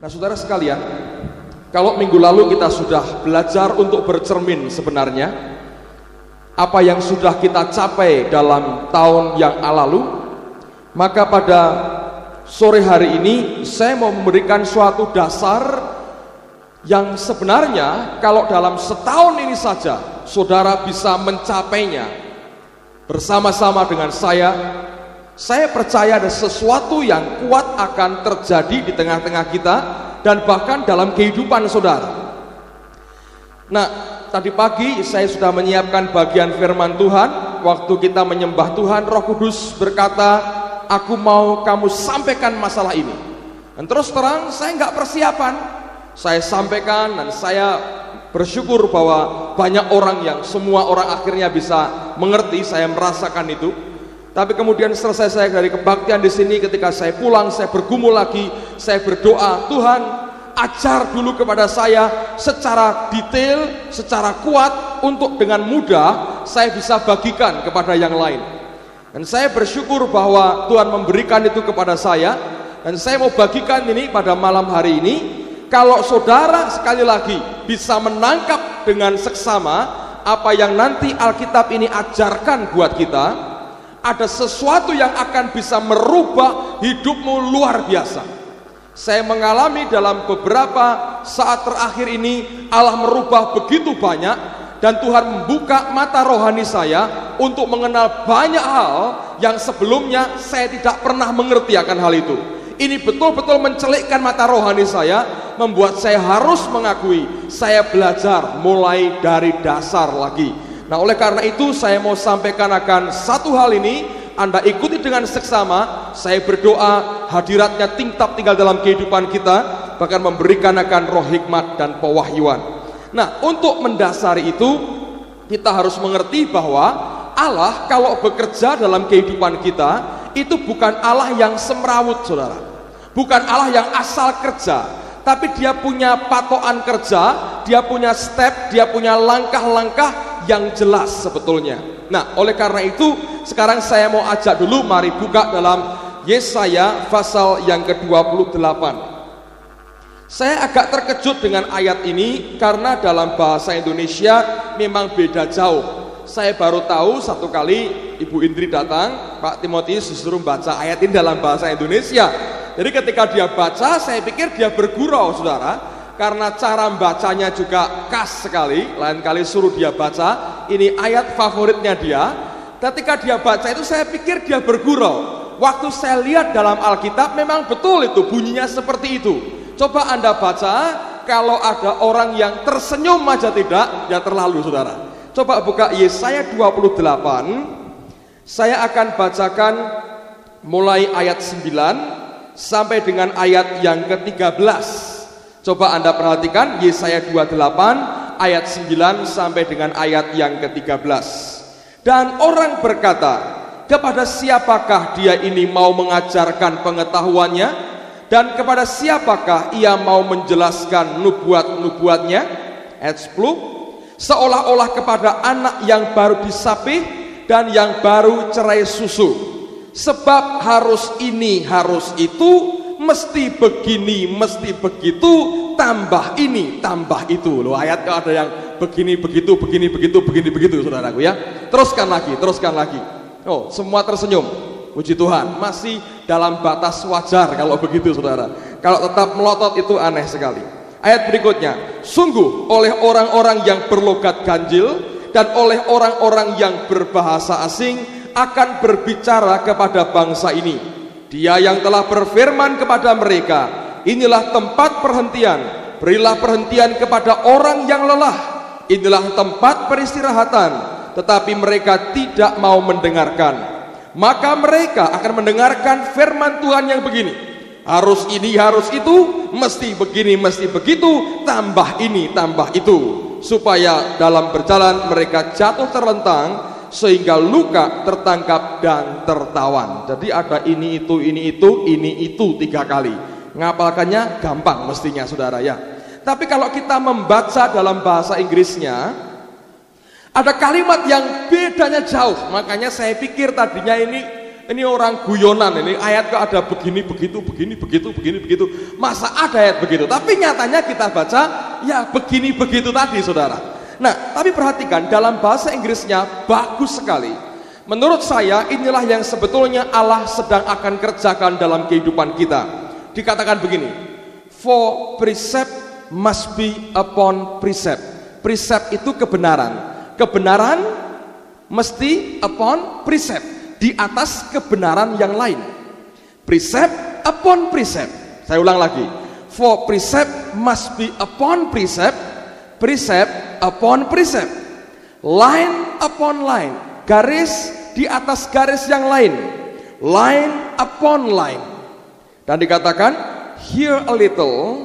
Nah, saudara sekalian, kalau minggu lalu kita sudah belajar untuk bercermin sebenarnya apa yang sudah kita capai dalam tahun yang lalu, maka pada sore hari ini saya mau memberikan suatu dasar yang sebenarnya kalau dalam setahun ini saja saudara bisa mencapainya bersama-sama dengan saya percaya ada sesuatu yang kuat akan terjadi di tengah-tengah kita dan bahkan dalam kehidupan saudara. Nah, tadi pagi saya sudah menyiapkan bagian firman Tuhan. Waktu kita menyembah Tuhan, Roh Kudus berkata, aku mau kamu sampaikan masalah ini. Dan terus terang saya nggak persiapan. Saya sampaikan dan saya bersyukur bahwa banyak orang yang semua orang akhirnya bisa mengerti. Saya merasakan itu. Tapi kemudian selesai saya dari kebaktian di sini, ketika saya pulang, saya bergumul lagi, saya berdoa, Tuhan ajar dulu kepada saya secara detail, secara kuat, untuk dengan mudah saya bisa bagikan kepada yang lain. Dan saya bersyukur bahwa Tuhan memberikan itu kepada saya, dan saya mau bagikan ini pada malam hari ini. Kalau saudara sekali lagi bisa menangkap dengan seksama apa yang nanti Alkitab ini ajarkan buat kita, ada sesuatu yang akan bisa merubah hidupmu luar biasa. Saya mengalami dalam beberapa saat terakhir ini Allah merubah begitu banyak, dan Tuhan membuka mata rohani saya untuk mengenal banyak hal yang sebelumnya saya tidak pernah mengerti akan hal itu. Ini betul-betul mencelikkan mata rohani saya, membuat saya harus mengakui saya belajar mulai dari dasar lagi. Nah, oleh karena itu saya mau sampaikan akan satu hal ini. Anda ikuti dengan seksama. Saya berdoa hadiratnya tinggal dalam kehidupan kita, bahkan memberikan akan roh hikmat dan pewahyuan. Nah, untuk mendasari itu kita harus mengerti bahwa Allah kalau bekerja dalam kehidupan kita itu bukan Allah yang semrawut, saudara. Bukan Allah yang asal kerja, tapi dia punya patokan kerja, dia punya step, dia punya langkah-langkah yang jelas sebetulnya. Nah, oleh karena itu sekarang saya mau ajak dulu, mari buka dalam Yesaya pasal yang ke-28. Saya agak terkejut dengan ayat ini karena dalam bahasa Indonesia memang beda jauh. Saya baru tahu satu kali Ibu Indri datang, Pak Timotius disuruh baca ayat ini dalam bahasa Indonesia. Jadi ketika dia baca, saya pikir dia bergurau, saudara, karena cara bacanya juga khas sekali. Lain kali suruh dia baca, ini ayat favoritnya dia. Ketika dia baca itu saya pikir dia bergurau. Waktu saya lihat dalam Alkitab memang betul itu bunyinya seperti itu. Coba Anda baca, kalau ada orang yang tersenyum aja tidak, ya terlalu, saudara. Coba buka Yesaya 28. Saya akan bacakan mulai ayat 9 sampai dengan ayat yang ke-13. Coba Anda perhatikan Yesaya 28 ayat 9 sampai dengan ayat yang ke-13. Dan orang berkata, kepada siapakah dia ini mau mengajarkan pengetahuannya, dan kepada siapakah ia mau menjelaskan nubuat-nubuatnya? Ayat 10, seolah-olah kepada anak yang baru disapih dan yang baru cerai susu. Sebab harus ini, harus itu, mesti begini, mesti begitu, tambah ini, tambah itu. Loh, ayat kalau ada yang begini, begitu, begini, begitu, begini, begitu, saudaraku ya. Teruskan lagi, teruskan lagi. Oh, semua tersenyum. Puji Tuhan, masih dalam batas wajar kalau begitu, saudara. Kalau tetap melotot itu aneh sekali. Ayat berikutnya, sungguh oleh orang-orang yang berlogat ganjil dan oleh orang-orang yang berbahasa asing akan berbicara kepada bangsa ini. Dia yang telah berfirman kepada mereka, inilah tempat perhentian, berilah perhentian kepada orang yang lelah, inilah tempat peristirahatan, tetapi mereka tidak mau mendengarkan. Maka mereka akan mendengarkan firman Tuhan yang begini, harus ini, harus itu, mesti begini, mesti begitu, tambah ini, tambah itu, supaya dalam berjalan mereka jatuh terlentang, sehingga luka, tertangkap, dan tertawan. Jadi ada ini itu, ini itu, ini itu 3 kali. Ngapalkannya gampang mestinya, saudara ya. Tapi kalau kita membaca dalam bahasa Inggrisnya, ada kalimat yang bedanya jauh. Makanya saya pikir tadinya ini ini orang guyonan, ini ayat kok ada begini, begitu, begini, begitu, begini, begitu. Masa ada ayat begitu? Tapi nyatanya kita baca, ya begini, begitu tadi, saudara. Nah, tapi perhatikan, dalam bahasa Inggrisnya bagus sekali. Menurut saya, inilah yang sebetulnya Allah sedang akan kerjakan dalam kehidupan kita. Dikatakan begini, for precept must be upon precept. Precept itu kebenaran. Kebenaran mesti upon precept. Di atas kebenaran yang lain. Precept upon precept. Saya ulang lagi. For precept must be upon precept. Precept upon precept. Line upon line. Garis di atas garis yang lain. Line upon line. Dan dikatakan here a little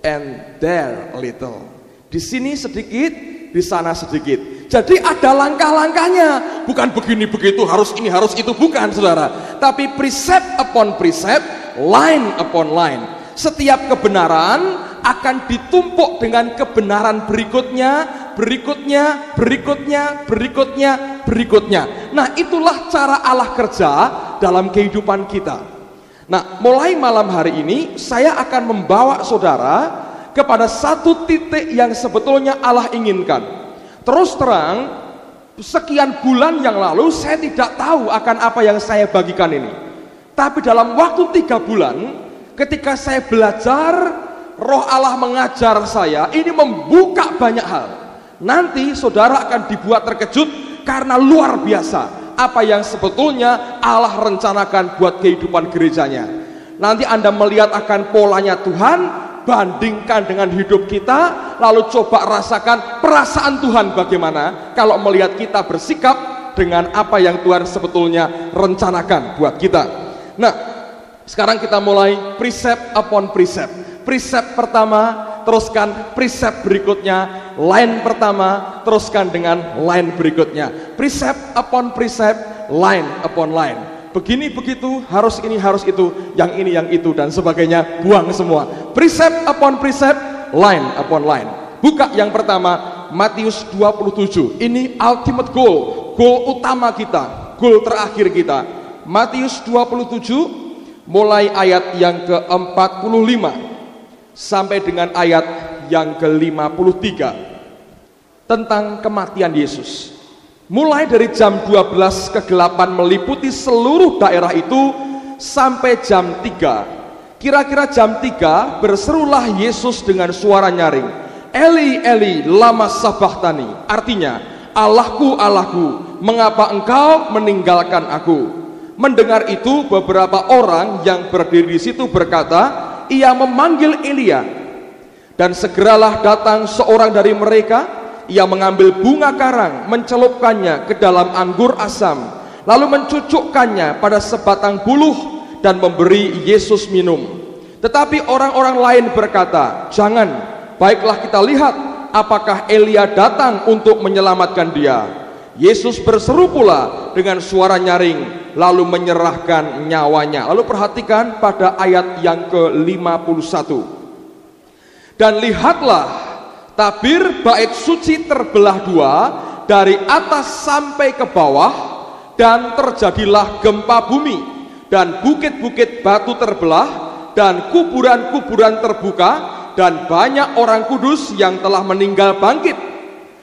and there a little. Di sini sedikit, di sana sedikit. Jadi ada langkah-langkahnya. Bukan begini begitu, harus ini, harus itu, bukan, saudara. Tapi precept upon precept, line upon line. Setiap kebenaran akan ditumpuk dengan kebenaran berikutnya, berikutnya, berikutnya, berikutnya, berikutnya. Nah, itulah cara Allah kerja dalam kehidupan kita. Nah, mulai malam hari ini saya akan membawa saudara kepada satu titik yang sebetulnya Allah inginkan. Terus terang, sekian bulan yang lalu saya tidak tahu akan apa yang saya bagikan ini. Tapi dalam waktu 3 bulan, ketika saya belajar, Roh Allah mengajar saya, ini membuka banyak hal. Nanti saudara akan dibuat terkejut karena luar biasa apa yang sebetulnya Allah rencanakan buat kehidupan gerejanya. Nanti Anda melihat akan polanya Tuhan, bandingkan dengan hidup kita, lalu coba rasakan perasaan Tuhan bagaimana kalau melihat kita bersikap dengan apa yang Tuhan sebetulnya rencanakan buat kita. Nah, sekarang kita mulai precept upon precept. Precept pertama, teruskan precept berikutnya, line pertama, teruskan dengan line berikutnya. Precept upon precept, line upon line. Begini begitu, harus ini, harus itu, yang ini, yang itu, dan sebagainya, buang semua. Precept upon precept, line upon line. Buka yang pertama, Matius 27. Ini ultimate goal, goal utama kita, goal terakhir kita. Matius 27, mulai ayat yang ke-45 sampai dengan ayat yang ke-53 tentang kematian Yesus. Mulai dari jam 12 ke 8 meliputi seluruh daerah itu sampai jam 3. Kira-kira jam 3 berserulah Yesus dengan suara nyaring, Eli Eli lama sabachthani. Artinya, Allahku Allahku, mengapa engkau meninggalkan aku? Mendengar itu beberapa orang yang berdiri di situ berkata, ia memanggil Elia. Dan segeralah datang seorang dari mereka. Ia mengambil bunga karang, mencelupkannya ke dalam anggur asam, lalu mencucukkannya pada sebatang buluh dan memberi Yesus minum. Tetapi orang-orang lain berkata, jangan, baiklah kita lihat apakah Elia datang untuk menyelamatkan dia. Yesus berseru pula dengan suara nyaring, lalu menyerahkan nyawanya. Lalu perhatikan pada ayat yang ke-51. Dan lihatlah, tabir bait suci terbelah dua dari atas sampai ke bawah, dan terjadilah gempa bumi, dan bukit-bukit batu terbelah, dan kuburan-kuburan terbuka, dan banyak orang kudus yang telah meninggal bangkit.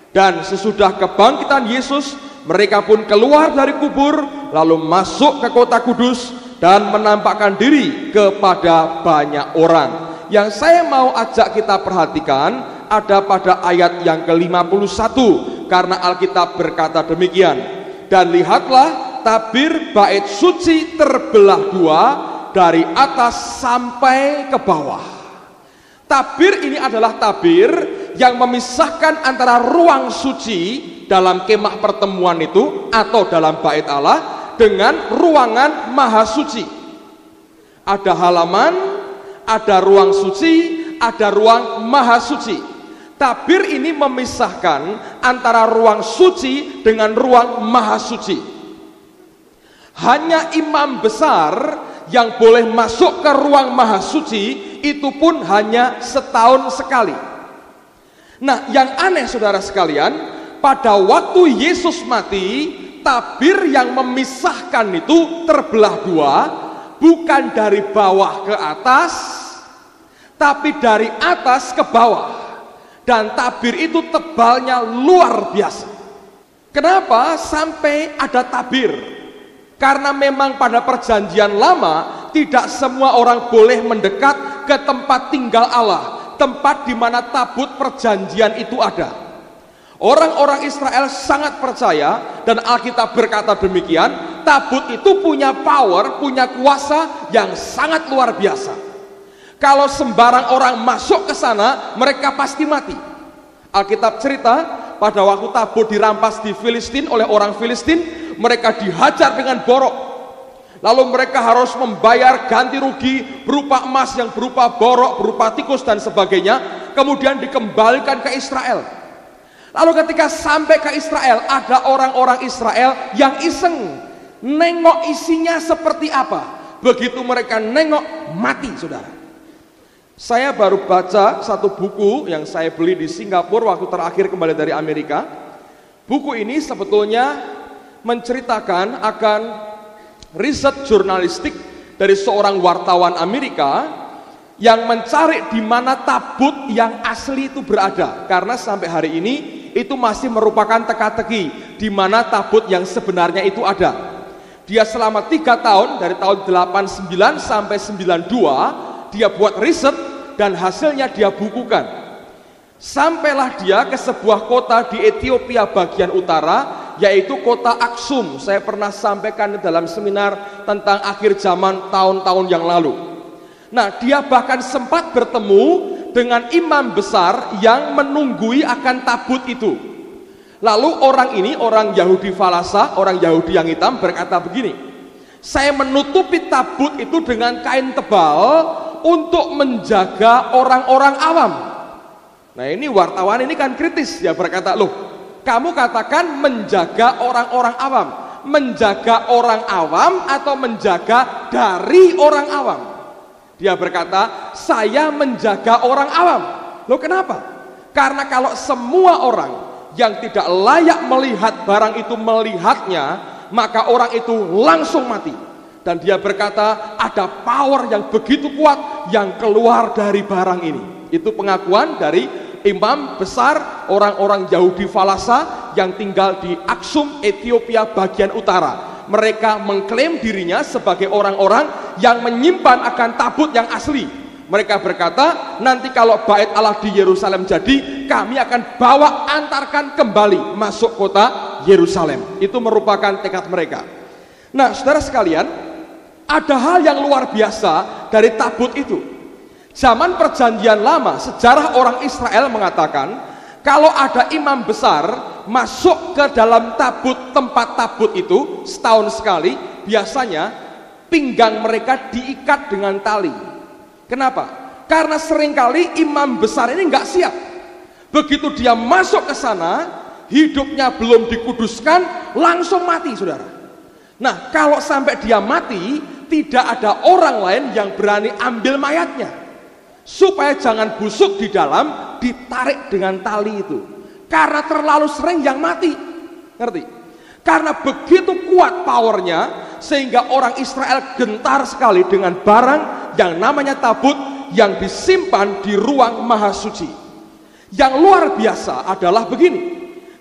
Dan sesudah kebangkitan Yesus, mereka pun keluar dari kubur, lalu masuk ke kota kudus, dan menampakkan diri kepada banyak orang. Yang saya mau ajak kita perhatikan ada pada ayat yang ke-51, karena Alkitab berkata demikian. Dan lihatlah, tabir bait suci terbelah dua dari atas sampai ke bawah. Tabir ini adalah tabir yang memisahkan antara ruang suci dalam kemah pertemuan itu atau dalam bait Allah dengan ruangan maha suci. Ada halaman, ada ruang suci, ada ruang maha suci. Tabir ini memisahkan antara ruang suci dengan ruang maha suci. Hanya imam besar yang boleh masuk ke ruang maha suci, itu pun hanya setahun sekali. Nah, yang aneh saudara sekalian, pada waktu Yesus mati, tabir yang memisahkan itu terbelah dua, bukan dari bawah ke atas, tapi dari atas ke bawah. Dan tabir itu tebalnya luar biasa. Kenapa sampai ada tabir? Karena memang pada perjanjian lama tidak semua orang boleh mendekat ke tempat tinggal Allah, tempat di mana tabut perjanjian itu ada. Orang-orang Israel sangat percaya, dan Alkitab berkata demikian, tabut itu punya power, punya kuasa yang sangat luar biasa. Kalau sembarang orang masuk ke sana, mereka pasti mati. Alkitab cerita, pada waktu tabut dirampas di Filistin oleh orang Filistin, mereka dihajar dengan borok. Lalu mereka harus membayar ganti rugi berupa emas yang berupa borok, berupa tikus dan sebagainya, kemudian dikembalikan ke Israel. Lalu ketika sampai ke Israel, ada orang-orang Israel yang iseng nengok isinya seperti apa. Begitu mereka nengok, mati, saudara. Saya baru baca satu buku yang saya beli di Singapura waktu terakhir kembali dari Amerika. Buku ini sebetulnya menceritakan akan riset jurnalistik dari seorang wartawan Amerika yang mencari di mana tabut yang asli itu berada. Karena sampai hari ini itu masih merupakan teka-teki di mana tabut yang sebenarnya itu ada. Dia selama 3 tahun, dari tahun 89 sampai 92, dia buat riset dan hasilnya dia bukukan. Sampailah dia ke sebuah kota di Ethiopia bagian utara, yaitu kota Aksum. Saya pernah sampaikan dalam seminar tentang akhir zaman tahun-tahun yang lalu. Nah, dia bahkan sempat bertemu dengan imam besar yang menunggui akan tabut itu. Lalu orang ini, orang Yahudi falasa, orang Yahudi yang hitam, berkata begini, saya menutupi tabut itu dengan kain tebal untuk menjaga orang-orang awam. Nah, ini wartawan ini kan kritis, dia berkata, loh, kamu katakan menjaga orang-orang awam, menjaga orang awam atau menjaga dari orang awam? Dia berkata, saya menjaga orang awam. Loh, kenapa? Karena kalau semua orang yang tidak layak melihat barang itu melihatnya, maka orang itu langsung mati. Dan dia berkata, ada power yang begitu kuat yang keluar dari barang ini. Itu pengakuan dari imam besar orang-orang Yahudi falasa yang tinggal di Aksum, Ethiopia bagian utara. Mereka mengklaim dirinya sebagai orang-orang yang menyimpan akan tabut yang asli. Mereka berkata, nanti kalau bait Allah di Yerusalem jadi, kami akan bawa, antarkan kembali masuk kota Yerusalem. Itu merupakan tekad mereka. Nah, saudara sekalian, ada hal yang luar biasa dari tabut itu. Zaman perjanjian lama, sejarah orang Israel mengatakan, kalau ada imam besar masuk ke dalam tabut, tempat tabut itu setahun sekali, biasanya pinggang mereka diikat dengan tali. Kenapa? Karena seringkali imam besar ini nggak siap. Begitu dia masuk ke sana, hidupnya belum dikuduskan, langsung mati, saudara. Nah, kalau sampai dia mati, tidak ada orang lain yang berani ambil mayatnya. Supaya jangan busuk di dalam, ditarik dengan tali itu. Karena terlalu sering yang mati. Ngerti? Karena begitu kuat powernya, sehingga orang Israel gentar sekali dengan barang yang namanya tabut yang disimpan di ruang maha suci. Yang luar biasa adalah begini.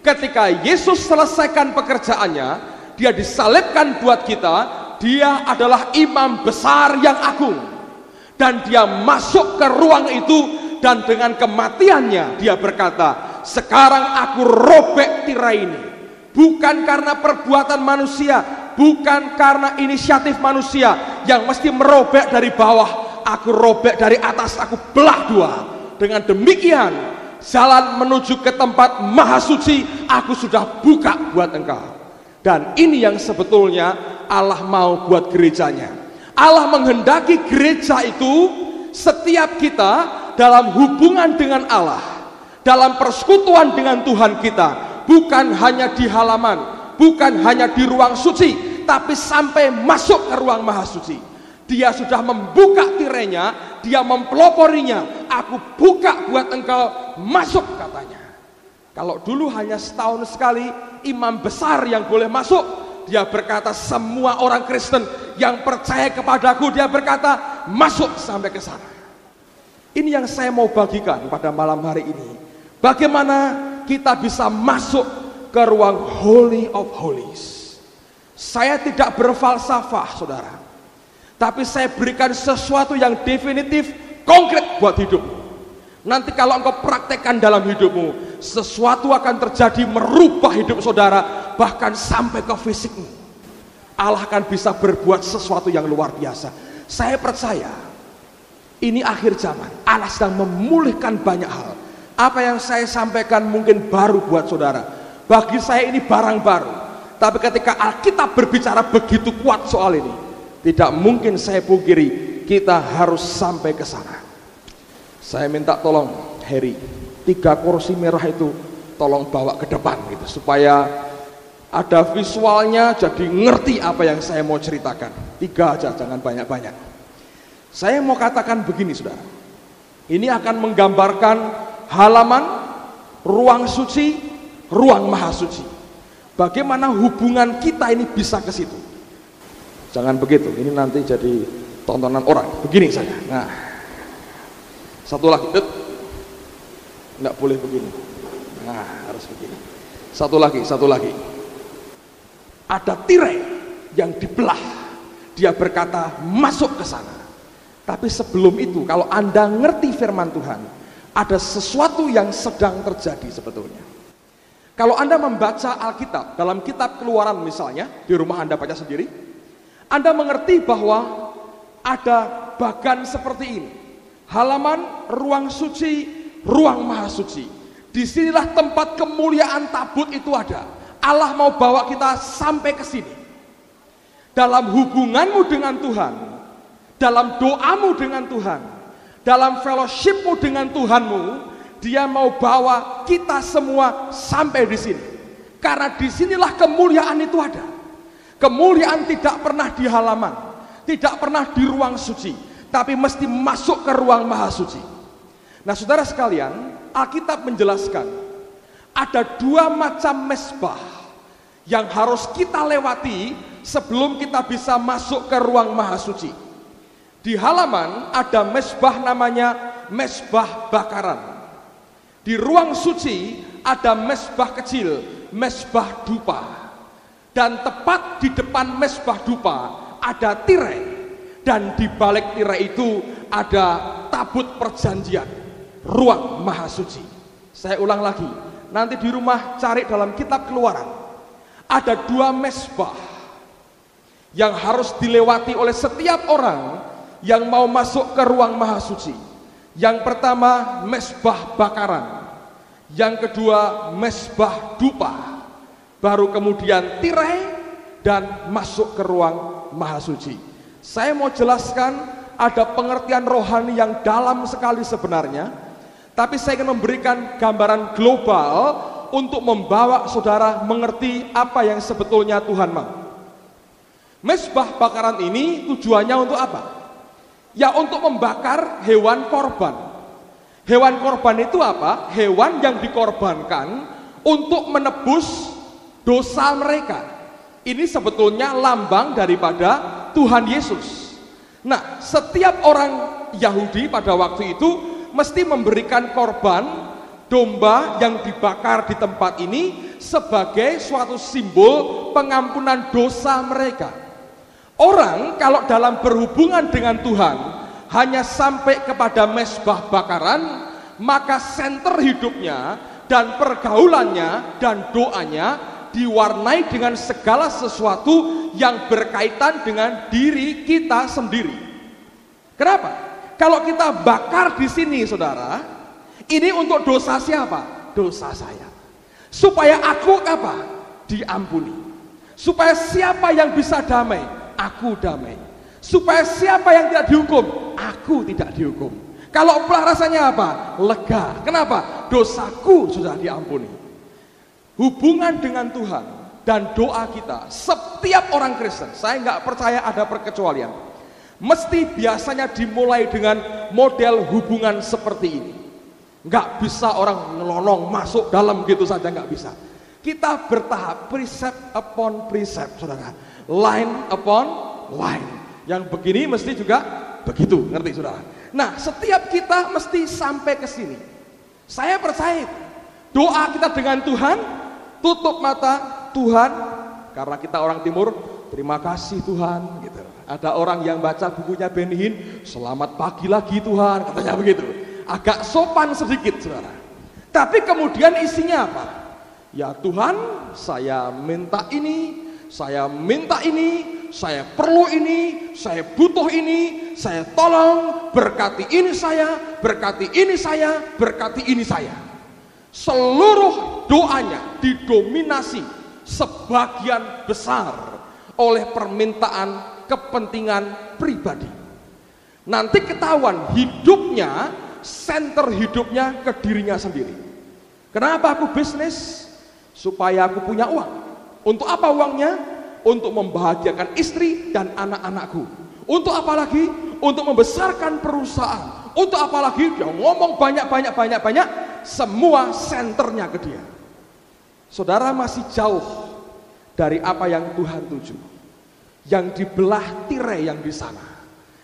Ketika Yesus selesaikan pekerjaannya, dia disalibkan buat kita, dia adalah imam besar yang agung. Dan dia masuk ke ruang itu, dan dengan kematiannya dia berkata, sekarang aku robek tirai ini. Bukan karena perbuatan manusia, bukan karena inisiatif manusia yang mesti merobek dari bawah, aku robek dari atas, aku belah dua. Dengan demikian, jalan menuju ke tempat maha suci aku sudah buka buat engkau. Dan ini yang sebetulnya Allah mau buat gerejanya. Allah menghendaki gereja itu, setiap kita dalam hubungan dengan Allah, dalam persekutuan dengan Tuhan kita, bukan hanya di halaman, bukan hanya di ruang suci, tapi sampai masuk ke ruang maha suci. Dia sudah membuka tirainya, dia mempeloporinya. Aku buka buat engkau masuk, katanya. Kalau dulu hanya setahun sekali imam besar yang boleh masuk, dia berkata semua orang Kristen yang percaya kepadaku, dia berkata masuk sampai ke sana. Ini yang saya mau bagikan pada malam hari ini. Bagaimana kita bisa masuk ke ruang Holy of Holies. Saya tidak berfalsafah, saudara, tapi saya berikan sesuatu yang definitif, konkret buat hidupmu. Nanti kalau engkau praktekkan dalam hidupmu, sesuatu akan terjadi merubah hidup saudara, bahkan sampai ke fisikmu. Allah akan bisa berbuat sesuatu yang luar biasa. Saya percaya ini akhir zaman. Allah sedang memulihkan banyak hal. Apa yang saya sampaikan mungkin baru buat saudara. Bagi saya ini barang baru. Tapi ketika Alkitab berbicara begitu kuat soal ini, tidak mungkin saya pungkiri kita harus sampai ke sana. Saya minta tolong Heri, 3 kursi merah itu tolong bawa ke depan gitu, supaya ada visualnya, jadi ngerti apa yang saya mau ceritakan. 3 aja, jangan banyak-banyak. Saya mau katakan begini, saudara. Ini akan menggambarkan halaman, ruang suci, ruang maha suci. Bagaimana hubungan kita ini bisa ke situ. Jangan begitu, ini nanti jadi tontonan orang. Begini saja. Nah, satu lagi. Enggak boleh begini. Nah, harus begini. Satu lagi. Ada tirai yang dibelah. Dia berkata, masuk ke sana. Tapi sebelum itu, kalau Anda ngerti firman Tuhan, ada sesuatu yang sedang terjadi sebetulnya. Kalau Anda membaca Alkitab, dalam kitab Keluaran misalnya, di rumah Anda baca sendiri, Anda mengerti bahwa ada bagan seperti ini. Halaman, ruang suci, ruang maha suci. Disinilah tempat kemuliaan tabut itu ada. Allah mau bawa kita sampai ke sini. Dalam hubunganmu dengan Tuhan, dalam doamu dengan Tuhan, dalam fellowshipmu dengan Tuhanmu, Dia mau bawa kita semua sampai di sini. Karena disinilah kemuliaan itu ada. Kemuliaan tidak pernah di halaman, tidak pernah di ruang suci, tapi mesti masuk ke ruang maha suci. Nah, saudara sekalian, Alkitab menjelaskan ada 2 macam mezbah yang harus kita lewati sebelum kita bisa masuk ke ruang maha suci. Di halaman ada mezbah namanya mezbah bakaran. Di ruang suci ada mezbah kecil, mezbah dupa. Dan tepat di depan mezbah dupa ada tirai. Dan di balik tirai itu ada tabut perjanjian, ruang maha suci. Saya ulang lagi, nanti di rumah cari dalam kitab Keluaran. Ada 2 mezbah yang harus dilewati oleh setiap orang yang mau masuk ke ruang maha suci. Yang pertama mezbah bakaran, yang kedua mezbah dupa, baru kemudian tirai dan masuk ke ruang maha suci. Saya mau jelaskan ada pengertian rohani yang dalam sekali sebenarnya, tapi saya ingin memberikan gambaran global untuk membawa saudara mengerti apa yang sebetulnya Tuhan mau. Mezbah bakaran ini tujuannya untuk apa? Ya, untuk membakar hewan korban. Hewan korban itu apa? Hewan yang dikorbankan untuk menebus dosa mereka. Ini sebetulnya lambang daripada Tuhan Yesus. Nah, setiap orang Yahudi pada waktu itu mesti memberikan korban domba yang dibakar di tempat ini sebagai suatu simbol pengampunan dosa mereka. Orang kalau dalam berhubungan dengan Tuhan hanya sampai kepada mezbah bakaran, maka senter hidupnya dan pergaulannya dan doanya diwarnai dengan segala sesuatu yang berkaitan dengan diri kita sendiri. Kenapa? Kalau kita bakar di sini, saudara, ini untuk dosa siapa? Dosa saya. Supaya aku apa? Diampuni. Supaya siapa yang bisa damai? Aku damai. Supaya siapa yang tidak dihukum? Aku tidak dihukum. Kalau pelah rasanya apa? Lega. Kenapa? Dosaku sudah diampuni. Hubungan dengan Tuhan dan doa kita, setiap orang Kristen, saya nggak percaya ada perkecualian, mesti biasanya dimulai dengan model hubungan seperti ini. Nggak bisa orang nyelonong masuk dalam gitu saja, nggak bisa. Kita bertahap, precept upon precept, saudara. Line upon line. Yang begini mesti juga begitu, ngerti saudara? Nah, setiap kita mesti sampai ke sini. Saya percaya doa kita dengan Tuhan, tutup mata, Tuhan, karena kita orang timur, terima kasih Tuhan, gitu. Ada orang yang baca bukunya Benny Hinn, selamat pagi lagi Tuhan, katanya begitu. Agak sopan sedikit, saudara. Tapi kemudian isinya apa? Ya Tuhan, saya minta ini, saya minta ini, saya perlu ini, saya butuh ini, saya tolong, berkati ini saya, berkati ini saya, berkati ini saya. Seluruh doanya didominasi sebagian besar oleh permintaan kepentingan pribadi. Nanti ketahuan hidupnya, center hidupnya ke dirinya sendiri. Kenapa aku bisnis? Supaya aku punya uang. Untuk apa uangnya? Untuk membahagiakan istri dan anak-anakku. Untuk apa lagi? Untuk membesarkan perusahaan. Untuk apa lagi? Dia ngomong banyak, semua senternya ke dia. Saudara masih jauh dari apa yang Tuhan tuju. Yang dibelah tirai yang di sana,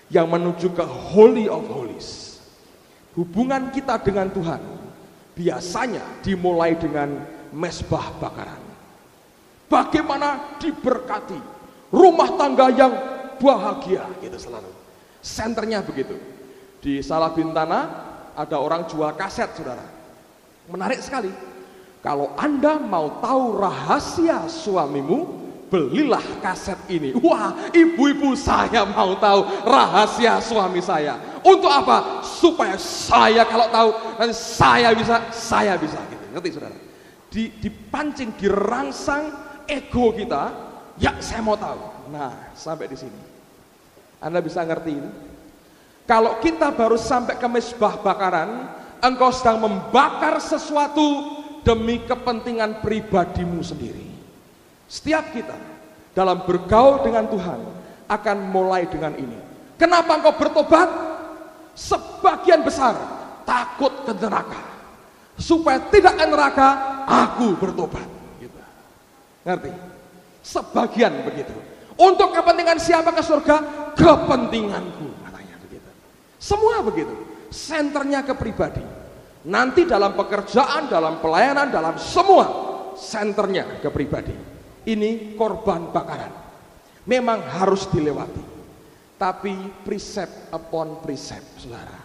yang menuju ke Holy of Holies. Hubungan kita dengan Tuhan biasanya dimulai dengan mezbah bakaran. Bagaimana diberkati rumah tangga yang bahagia, gitu selalu. Senternya begitu. Di Salabintana ada orang jual kaset, saudara. Menarik sekali. Kalau Anda mau tahu rahasia suamimu, belilah kaset ini. Wah, ibu-ibu, saya mau tahu rahasia suami saya. Untuk apa? Supaya saya kalau tahu nanti saya bisa gitu. Ngerti saudara? Dipancing, dirangsang ego kita. Ya, saya mau tahu. Nah, sampai di sini. Anda bisa ngerti ini? Kalau kita baru sampai ke mezbah bakaran, engkau sedang membakar sesuatu demi kepentingan pribadimu sendiri. Setiap kita dalam bergaul dengan Tuhan akan mulai dengan ini. Kenapa engkau bertobat? Sebagian besar takut ke neraka. Supaya tidak ke neraka, aku bertobat. Gitu. Ngerti? Sebagian begitu. Untuk kepentingan siapa ke surga? Kepentinganku, katanya begitu. Semua begitu. Senternya ke pribadi. Nanti dalam pekerjaan, dalam pelayanan, dalam semua senternya ke pribadi. Ini korban bakaran. Memang harus dilewati. Tapi precept upon precept, saudara.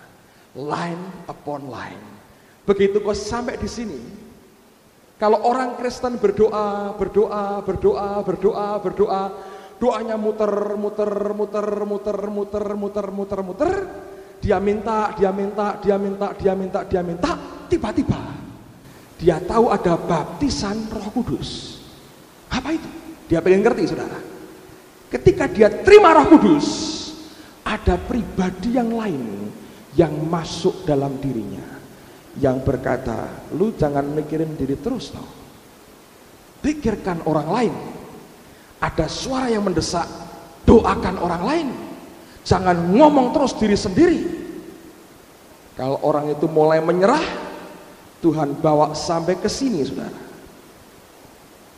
Line upon line. Begitu kau sampai di sini, kalau orang Kristen berdoa, doanya muter, dia minta, tiba-tiba dia tahu ada baptisan Roh Kudus. Apa itu? Dia pengen ngerti, saudara. Ketika dia terima Roh Kudus, ada pribadi yang lain yang masuk dalam dirinya, yang berkata, lu jangan mikirin diri terus toh. Pikirkan orang lain. Ada suara yang mendesak, doakan orang lain. Jangan ngomong terus diri sendiri. Kalau orang itu mulai menyerah, Tuhan bawa sampai ke sini, saudara.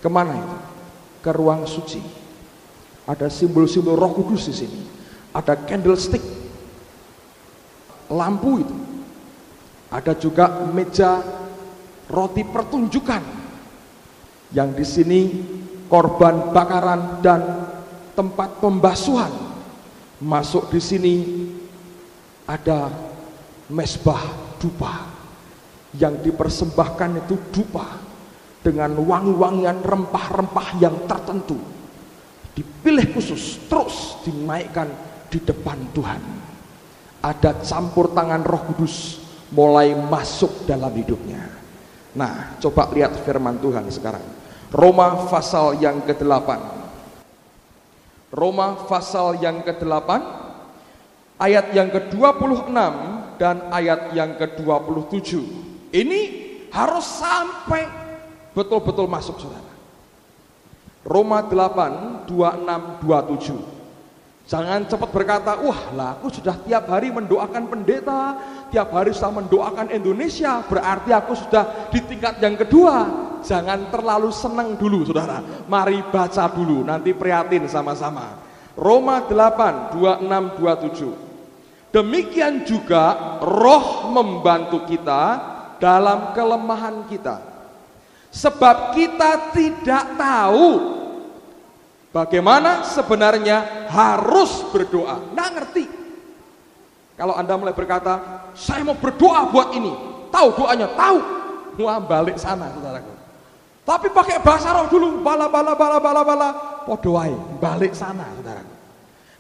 Kemana itu? Ke ruang suci. Ada simbol-simbol Roh Kudus di sini. Ada candlestick, lampu itu. Ada juga meja roti pertunjukan. Yang di sini korban bakaran dan tempat pembasuhan. Masuk di sini ada mezbah dupa. Yang dipersembahkan itu dupa dengan wangi-wangian rempah-rempah yang tertentu. Dipilih khusus, terus dinaikkan di depan Tuhan. Ada campur tangan Roh Kudus mulai masuk dalam hidupnya. Nah, coba lihat firman Tuhan sekarang. Roma pasal yang ke-8. Roma pasal yang ke-8 ayat yang ke-26 dan ayat yang ke-27. Ini harus sampai betul-betul masuk, saudara. Roma 8, 26, 27. Jangan cepat berkata, wah lah aku sudah tiap hari mendoakan pendeta, tiap hari sudah mendoakan Indonesia, berarti aku sudah di tingkat yang kedua. jangan terlalu senang dulu saudara. Mari baca dulu, nanti prihatin sama-sama. Roma 8, 26, 27. Demikian juga Roh membantu kita dalam kelemahan kita. Sebab kita tidak tahu bagaimana sebenarnya harus berdoa. Nggak ngerti. Kalau Anda mulai berkata, saya mau berdoa buat ini, tahu doanya, tahu, wah balik sana saudaraku. Tapi pakai bahasa roh dulu, bala, podoai, balik sana saudaraku.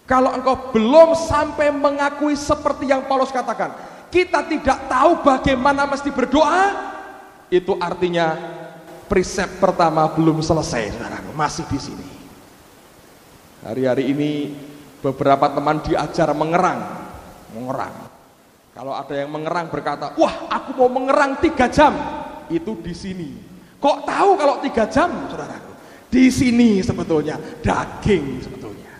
Kalau engkau belum sampai mengakui seperti yang Paulus katakan, kita tidak tahu bagaimana mesti berdoa, itu artinya prinsip pertama belum selesai saudaraku, masih di sini. Hari-hari ini beberapa teman diajar mengerang. Kalau ada yang mengerang berkata, wah aku mau mengerang 3 jam, itu di sini. Kok tahu kalau 3 jam, saudaraku? Di sini sebetulnya daging sebetulnya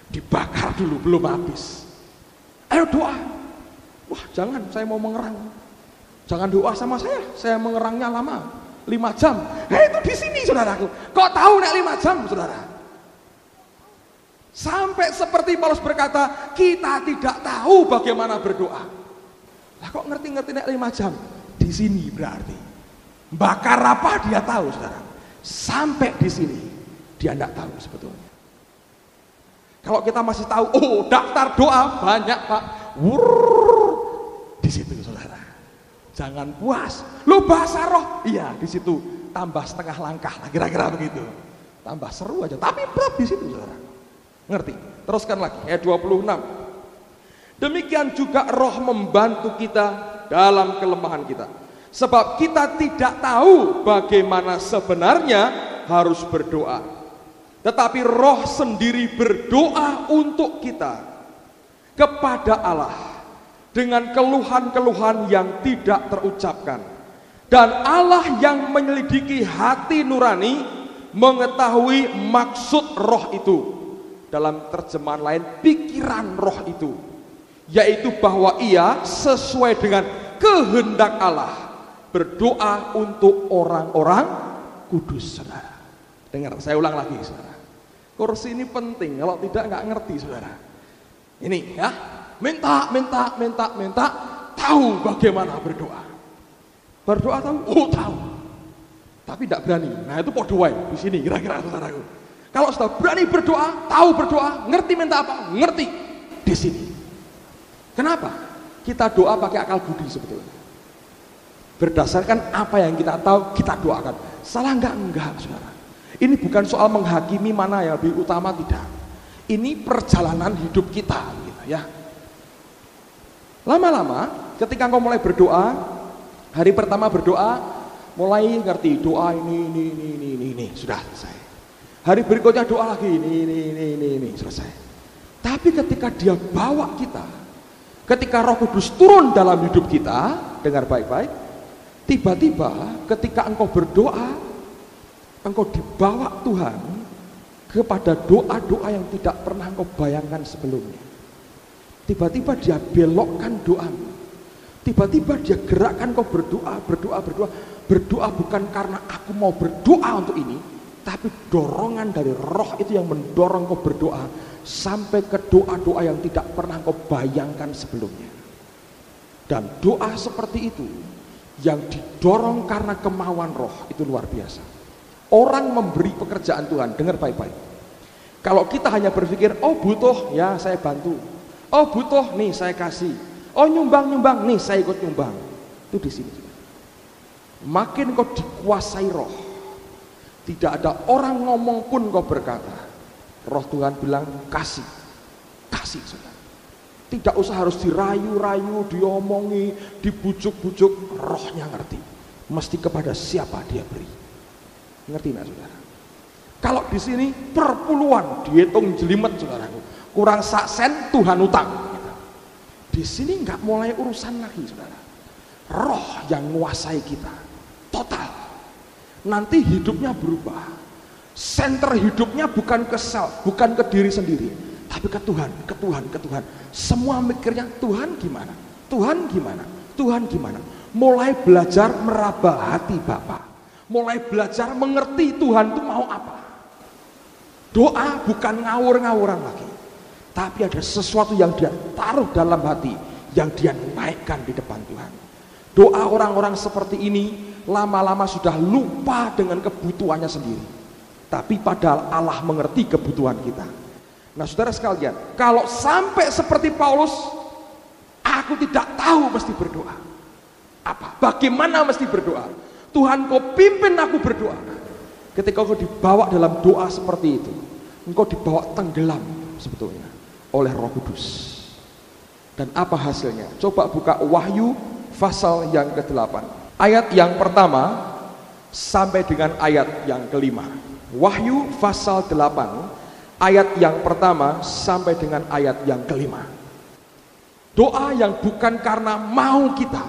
dibakar dulu belum habis. Ayo doa. Wah jangan, saya mau mengerang. Jangan doa sama saya mengerangnya lama, 5 jam. Nah itu di sini saudaraku. Kok tahu nek 5 jam, saudara? Sampai seperti Paulus berkata, kita tidak tahu bagaimana berdoa. Lah kok ngerti-ngerti nek 5 jam? Di sini berarti. Bakar apa dia tahu, saudara. Sampai di sini dia tidak tahu sebetulnya. Kalau kita masih tahu, oh daftar doa banyak Pak. Di situ saudara. Jangan puas. Lo bahasa roh, iya di situ. Tambah setengah langkah lah kira-kira begitu. Tambah seru aja. Tapi berat di situ saudara. Ngerti? Teruskan lagi ayat 26. Demikian juga Roh membantu kita dalam kelemahan kita. Sebab kita tidak tahu bagaimana sebenarnya harus berdoa. Tetapi Roh sendiri berdoa untuk kita kepada Allah dengan keluhan-keluhan yang tidak terucapkan. Dan Allah yang menyelidiki hati nurani mengetahui maksud Roh itu. Dalam terjemahan lain, pikiran Roh itu, yaitu bahwa ia sesuai dengan kehendak Allah berdoa untuk orang-orang kudus. Saudara, dengar, saya ulang lagi saudara. Kursi ini penting, kalau tidak nggak ngerti saudara. Ini ya, minta, tahu bagaimana berdoa. Berdoa tahu? Oh tahu, tapi tidak berani. Nah itu podoai di sini kira-kira saudaraku. Kalau sudah berani berdoa, tahu berdoa, ngerti minta apa, ngerti di sini. Kenapa? Kita doa pakai akal budi sebetulnya. Berdasarkan apa yang kita tahu, kita doakan. Salah enggak, saudara. Ini bukan soal menghakimi mana yang lebih utama, tidak. Ini perjalanan hidup kita, gitu ya. Lama-lama, ketika engkau mulai berdoa, hari pertama berdoa, mulai ngerti doa ini, sudah selesai. Hari berikutnya doa lagi, ini, selesai. Tapi ketika dia bawa kita, ketika Roh Kudus turun dalam hidup kita, dengar baik-baik, tiba-tiba ketika engkau berdoa, engkau dibawa Tuhan kepada doa-doa yang tidak pernah engkau bayangkan sebelumnya. Tiba-tiba dia belokkan doamu. Tiba-tiba dia gerakkan engkau berdoa bukan karena aku mau berdoa untuk ini, tapi dorongan dari Roh itu yang mendorong kau berdoa sampai ke doa-doa yang tidak pernah kau bayangkan sebelumnya. Dan doa seperti itu yang didorong karena kemauan Roh itu luar biasa. Orang memberi pekerjaan Tuhan, dengar baik-baik. Kalau kita hanya berpikir, oh butuh, ya saya bantu. Oh butuh, nih saya kasih. Oh nyumbang, nih saya ikut nyumbang. Itu di sini. Makin kau dikuasai Roh, tidak ada orang ngomong pun kau berkata, Roh Tuhan bilang kasih saudara. Tidak usah harus dirayu-rayu, diomongi, dibujuk-bujuk. Rohnya ngerti, mesti kepada siapa dia beri. Ngerti nggak saudara? Kalau di sini perpuluhan dihitung jelimet saudaraku, kurang sak sen Tuhan utang. Di sini nggak mulai urusan lagi saudara. Roh yang menguasai kita total. Nanti hidupnya berubah. Senter hidupnya bukan ke self, bukan ke diri sendiri, tapi ke Tuhan. Semua mikirnya Tuhan gimana. Mulai belajar meraba hati Bapa. mulai belajar mengerti Tuhan itu mau apa. Doa bukan ngawur-ngawuran lagi, tapi ada sesuatu yang dia taruh dalam hati, yang dia naikkan di depan Tuhan. Doa orang-orang seperti ini lama-lama sudah lupa dengan kebutuhannya sendiri, tapi padahal Allah mengerti kebutuhan kita. Nah saudara sekalian, kalau sampai seperti Paulus, aku tidak tahu mesti berdoa apa, bagaimana mesti berdoa. Tuhan, kau pimpin aku berdoa. Ketika kau dibawa dalam doa seperti itu, engkau dibawa tenggelam sebetulnya oleh Roh Kudus. Dan apa hasilnya? Coba buka Wahyu pasal yang ke-8, ayat yang pertama sampai dengan ayat yang kelima. Wahyu pasal 8 ayat yang pertama sampai dengan ayat yang kelima. Doa yang bukan karena mau kita,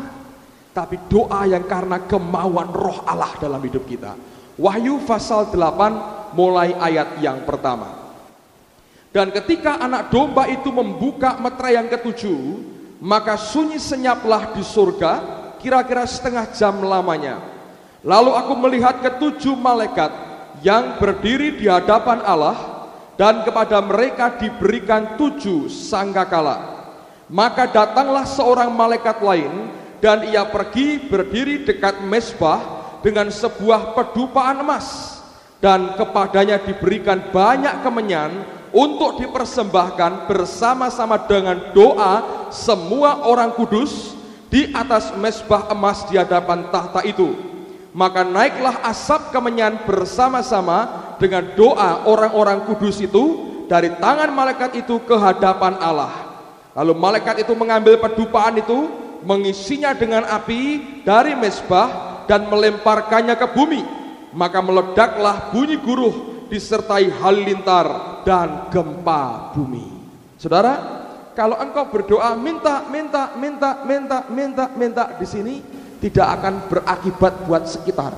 tapi doa yang karena kemauan Roh Allah dalam hidup kita. Wahyu pasal 8 mulai ayat yang pertama. Dan ketika anak domba itu membuka meterai yang ketujuh, maka sunyi senyaplah di surga, kira-kira setengah jam lamanya. Lalu aku melihat ketujuh malaikat yang berdiri di hadapan Allah, dan kepada mereka diberikan 7 sangkakala. Maka datanglah seorang malaikat lain, dan ia pergi berdiri dekat mezbah dengan sebuah pedupaan emas, dan kepadanya diberikan banyak kemenyan untuk dipersembahkan bersama-sama dengan doa semua orang kudus di atas mezbah emas di hadapan tahta itu. Maka naiklah asap kemenyan bersama-sama dengan doa orang-orang kudus itu dari tangan malaikat itu ke hadapan Allah. Lalu malaikat itu mengambil pedupaan itu, mengisinya dengan api dari mezbah dan melemparkannya ke bumi. Maka meledaklah bunyi guruh disertai halilintar dan gempa bumi. Saudara, kalau engkau berdoa minta di sini, tidak akan berakibat buat sekitar.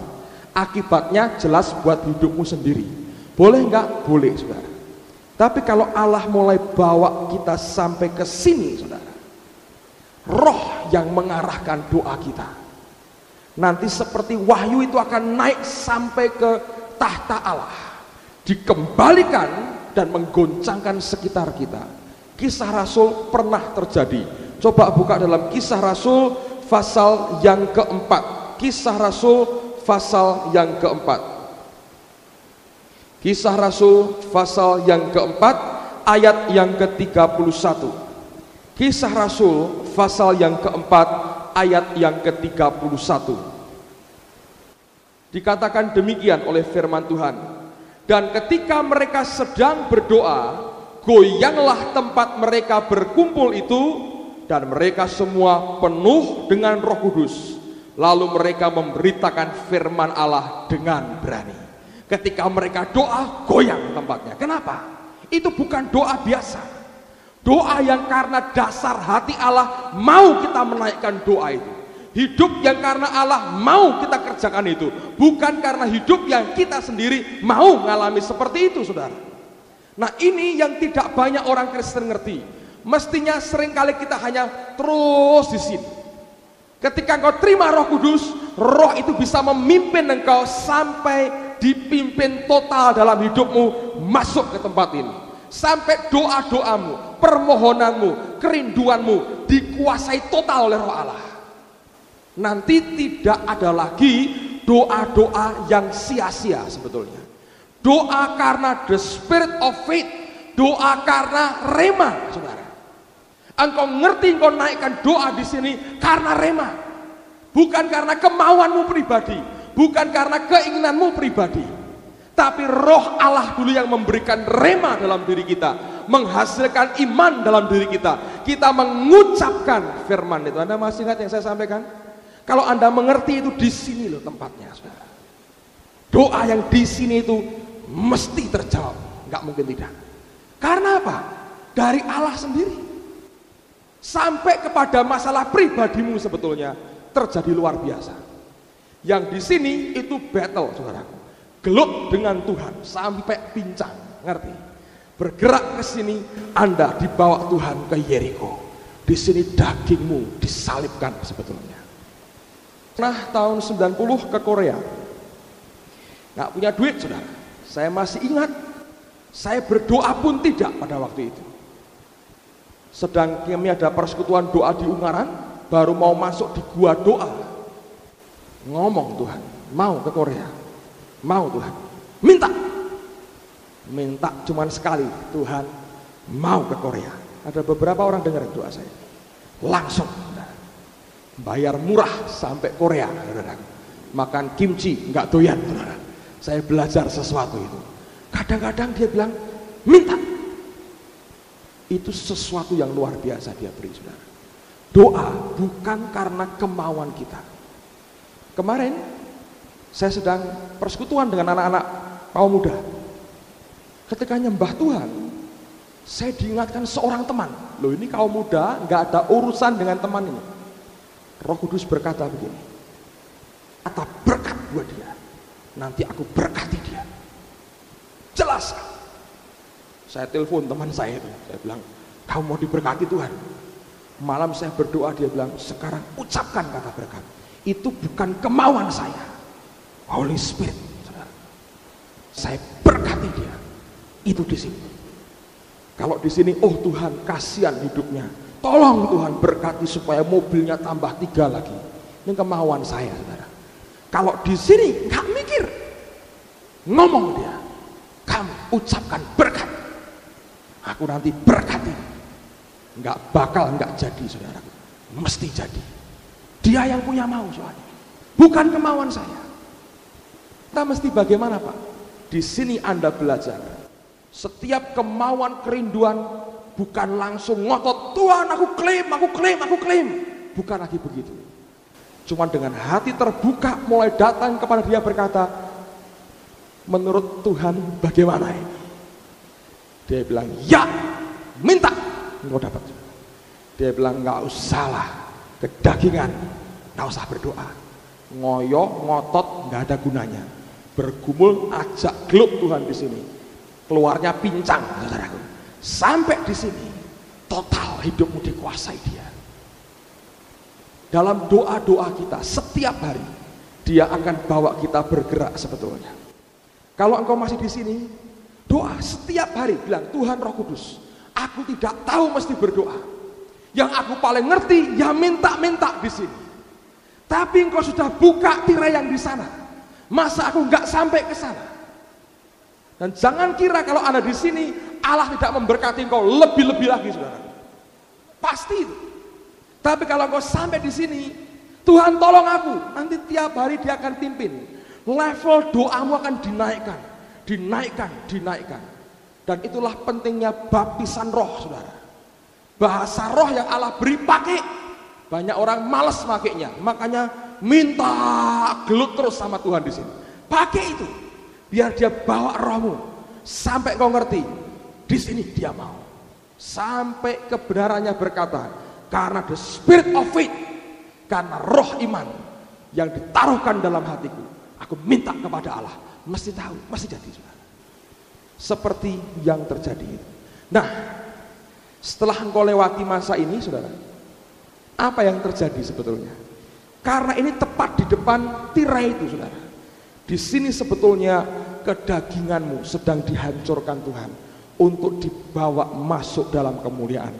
Akibatnya jelas buat hidupmu sendiri. Boleh enggak? Boleh, saudara. Tapi kalau Allah mulai bawa kita sampai ke sini, saudara, Roh yang mengarahkan doa kita, nanti seperti Wahyu itu akan naik sampai ke tahta Allah, dikembalikan dan menggoncangkan sekitar kita. Kisah Rasul pernah terjadi. Coba buka dalam Kisah Rasul pasal yang keempat. Kisah Rasul pasal yang keempat. Kisah Rasul pasal yang keempat ayat yang ke-31. Kisah Rasul pasal yang keempat ayat yang ke-31. Dikatakan demikian oleh firman Tuhan. Dan ketika mereka sedang berdoa, goyanglah tempat mereka berkumpul itu, dan mereka semua penuh dengan Roh Kudus. Lalu mereka memberitakan firman Allah dengan berani. Ketika mereka doa, goyang tempatnya. Kenapa? Itu bukan doa biasa. Doa yang karena dasar hati Allah mau kita menaikkan doa itu. Hidup yang karena Allah mau kita kerjakan itu. Bukan karena hidup yang kita sendiri mau mengalami seperti itu, saudara. Nah, ini yang tidak banyak orang Kristen ngerti. Mestinya seringkali kita hanya terus di sini. Ketika engkau terima Roh Kudus, Roh itu bisa memimpin engkau sampai dipimpin total dalam hidupmu masuk ke tempat ini. Sampai doa-doamu, permohonanmu, kerinduanmu dikuasai total oleh Roh Allah. Nanti tidak ada lagi doa-doa yang sia-sia sebetulnya. Doa karena the spirit of faith, doa karena rema, saudara. Engkau ngerti, engkau naikkan doa di sini karena rema, bukan karena kemauanmu pribadi, bukan karena keinginanmu pribadi, tapi Roh Allah dulu yang memberikan rema dalam diri kita, menghasilkan iman dalam diri kita. Kita mengucapkan firman itu. Anda masih ingat yang saya sampaikan? Kalau Anda mengerti itu di sini loh tempatnya, saudara. Doa yang di sini itu mesti terjawab, nggak mungkin tidak. Karena apa? Dari Allah sendiri. Sampai kepada masalah pribadimu sebetulnya terjadi luar biasa. Yang di sini itu battle, saudaraku. Gelut dengan Tuhan sampai pincang, ngerti? Bergerak ke sini, Anda dibawa Tuhan ke Yeriko. Di sini dagingmu disalibkan sebetulnya. Nah, tahun 90 ke Korea. nggak punya duit, saudara. Saya masih ingat, saya berdoa pun tidak pada waktu itu. Sedang kami ada persekutuan doa di Ungaran, baru mau masuk di gua doa, ngomong, Tuhan, mau ke Korea, mau Tuhan, minta cuman sekali, Tuhan, mau ke Korea. Ada beberapa orang dengar doa saya, langsung bayar murah sampai Korea, saudara. Makan kimchi nggak doyan, saudara. Saya belajar sesuatu itu. Kadang-kadang dia bilang minta, itu sesuatu yang luar biasa dia beri, saudara. Doa bukan karena kemauan kita. Kemarin saya sedang persekutuan dengan anak-anak kaum muda. Ketika nyembah Tuhan, saya diingatkan seorang teman. Loh, ini kaum muda nggak ada urusan dengan teman ini. Roh Kudus berkata begini, atau berkat buat dia, nanti aku berkati dia. Jelas. Saya telepon teman saya itu, saya bilang, kamu mau diberkati Tuhan? Malam saya berdoa, dia bilang, sekarang ucapkan kata berkat. Itu bukan kemauan saya, Holy Spirit, saudara. Saya berkati dia. Itu di sini. Kalau di sini, oh Tuhan, kasihan hidupnya, tolong Tuhan berkati supaya mobilnya tambah 3 lagi. Ini kemauan saya, saudara. Kalau di sini nggak mikir, ngomong dia, kamu ucapkan berkat, aku nanti berkati. Nggak bakal nggak jadi, saudara. Mesti jadi. Dia yang punya mau, soalnya bukan kemauan saya. Kita mesti bagaimana, Pak? Di sini Anda belajar. Setiap kemauan, kerinduan bukan langsung ngotot, Tuhan aku klaim. Bukan lagi begitu. Cuma dengan hati terbuka mulai datang kepada dia berkata, menurut Tuhan bagaimana ini? Dia bilang, ya, minta, engkau dapat. Dia bilang, nggak usah lah, kedagingan, nggak usah berdoa, ngoyo, ngotot, nggak ada gunanya. Bergumul, ajak gelut Tuhan di sini. Keluarnya pincang, saudaraku. Sampai di sini, total hidupmu dikuasai dia. Dalam doa-doa kita setiap hari, dia akan bawa kita bergerak sebetulnya. Kalau engkau masih di sini, doa setiap hari, bilang, Tuhan Roh Kudus, aku tidak tahu mesti berdoa. Yang aku paling ngerti, ya minta-minta di sini. Tapi engkau sudah buka tirai yang di sana. Masa aku nggak sampai ke sana? Dan jangan kira kalau Anda di sini, Allah tidak memberkati engkau lebih-lebih lagi, saudara. Pasti itu. Tapi kalau engkau sampai di sini, Tuhan tolong aku, nanti tiap hari dia akan pimpin. Level doamu akan dinaikkan. Dan itulah pentingnya baptisan roh, saudara. Bahasa roh yang Allah beri pakai. Banyak orang malas makainya, makanya minta gelut terus sama Tuhan di sini. Pakai itu, biar dia bawa rohmu sampai kau ngerti. Di sini dia mau. Sampai kebenarannya berkata, karena the spirit of faith, karena roh iman yang ditaruhkan dalam hatiku, aku minta kepada Allah, mesti tahu, mesti jadi, saudara. Seperti yang terjadi. Nah, setelah engkau lewati masa ini, saudara, apa yang terjadi sebetulnya? Karena ini tepat di depan tirai itu, saudara. Di sini sebetulnya kedaginganmu sedang dihancurkan Tuhan untuk dibawa masuk dalam kemuliaan.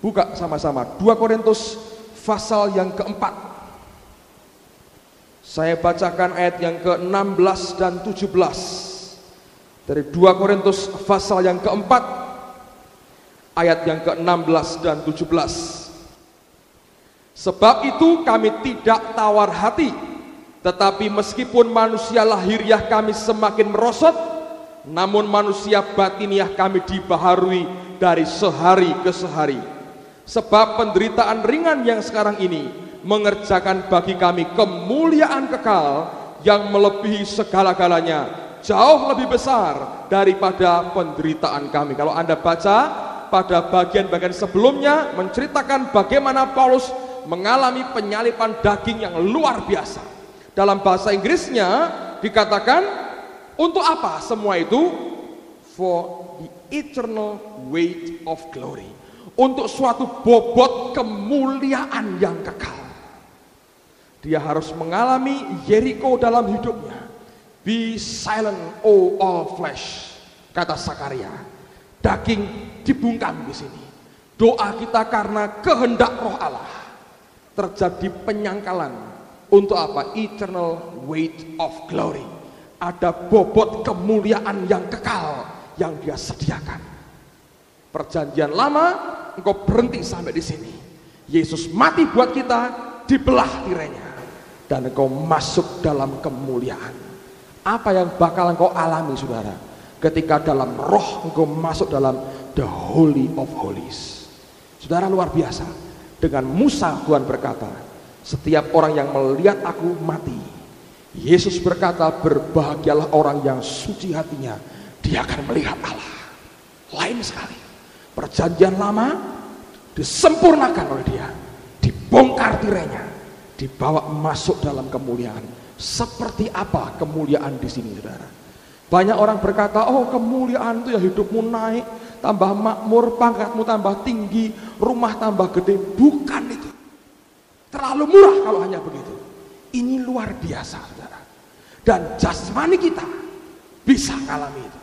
Buka sama-sama 2 Korintus pasal yang keempat. Saya bacakan ayat yang ke-16 dan 17. Dari 2 Korintus pasal yang keempat, ayat yang ke-16 dan 17. Sebab itu kami tidak tawar hati, tetapi meskipun manusia lahiriah kami semakin merosot, namun manusia batiniah kami dibaharui dari sehari ke sehari. Sebab penderitaan ringan yang sekarang ini mengerjakan bagi kami kemuliaan kekal yang melebihi segala-galanya, jauh lebih besar daripada penderitaan kami. Kalau Anda baca pada bagian-bagian sebelumnya, menceritakan bagaimana Paulus mengalami penyalipan daging yang luar biasa. Dalam bahasa Inggrisnya dikatakan, untuk apa semua itu? For the eternal weight of glory. Untuk suatu bobot kemuliaan yang kekal. Dia harus mengalami Yeriko dalam hidupnya. Be silent, O all flesh, kata Sakaria. Daging dibungkam di sini. Doa kita karena kehendak Roh Allah. Terjadi penyangkalan untuk apa? Eternal weight of glory. Ada bobot kemuliaan yang kekal yang Dia sediakan. Perjanjian lama engkau berhenti sampai di sini. Yesus mati buat kita, dibelah tirainya, dan engkau masuk dalam kemuliaan. Apa yang bakal engkau alami, saudara, ketika dalam roh engkau masuk dalam the holy of holies? Saudara, luar biasa. Dengan Musa Tuhan berkata, setiap orang yang melihat aku mati. Yesus berkata, berbahagialah orang yang suci hatinya, dia akan melihat Allah. Lain sekali. Perjanjian lama disempurnakan oleh Dia, dibongkar tirainya, dibawa masuk dalam kemuliaan. Seperti apa kemuliaan di sini, saudara? Banyak orang berkata, oh kemuliaan itu ya hidupmu naik, tambah makmur, pangkatmu tambah tinggi, rumah tambah gede. Bukan itu. Terlalu murah kalau hanya begitu. Ini luar biasa, saudara. Dan jasmani kita bisa mengalami itu.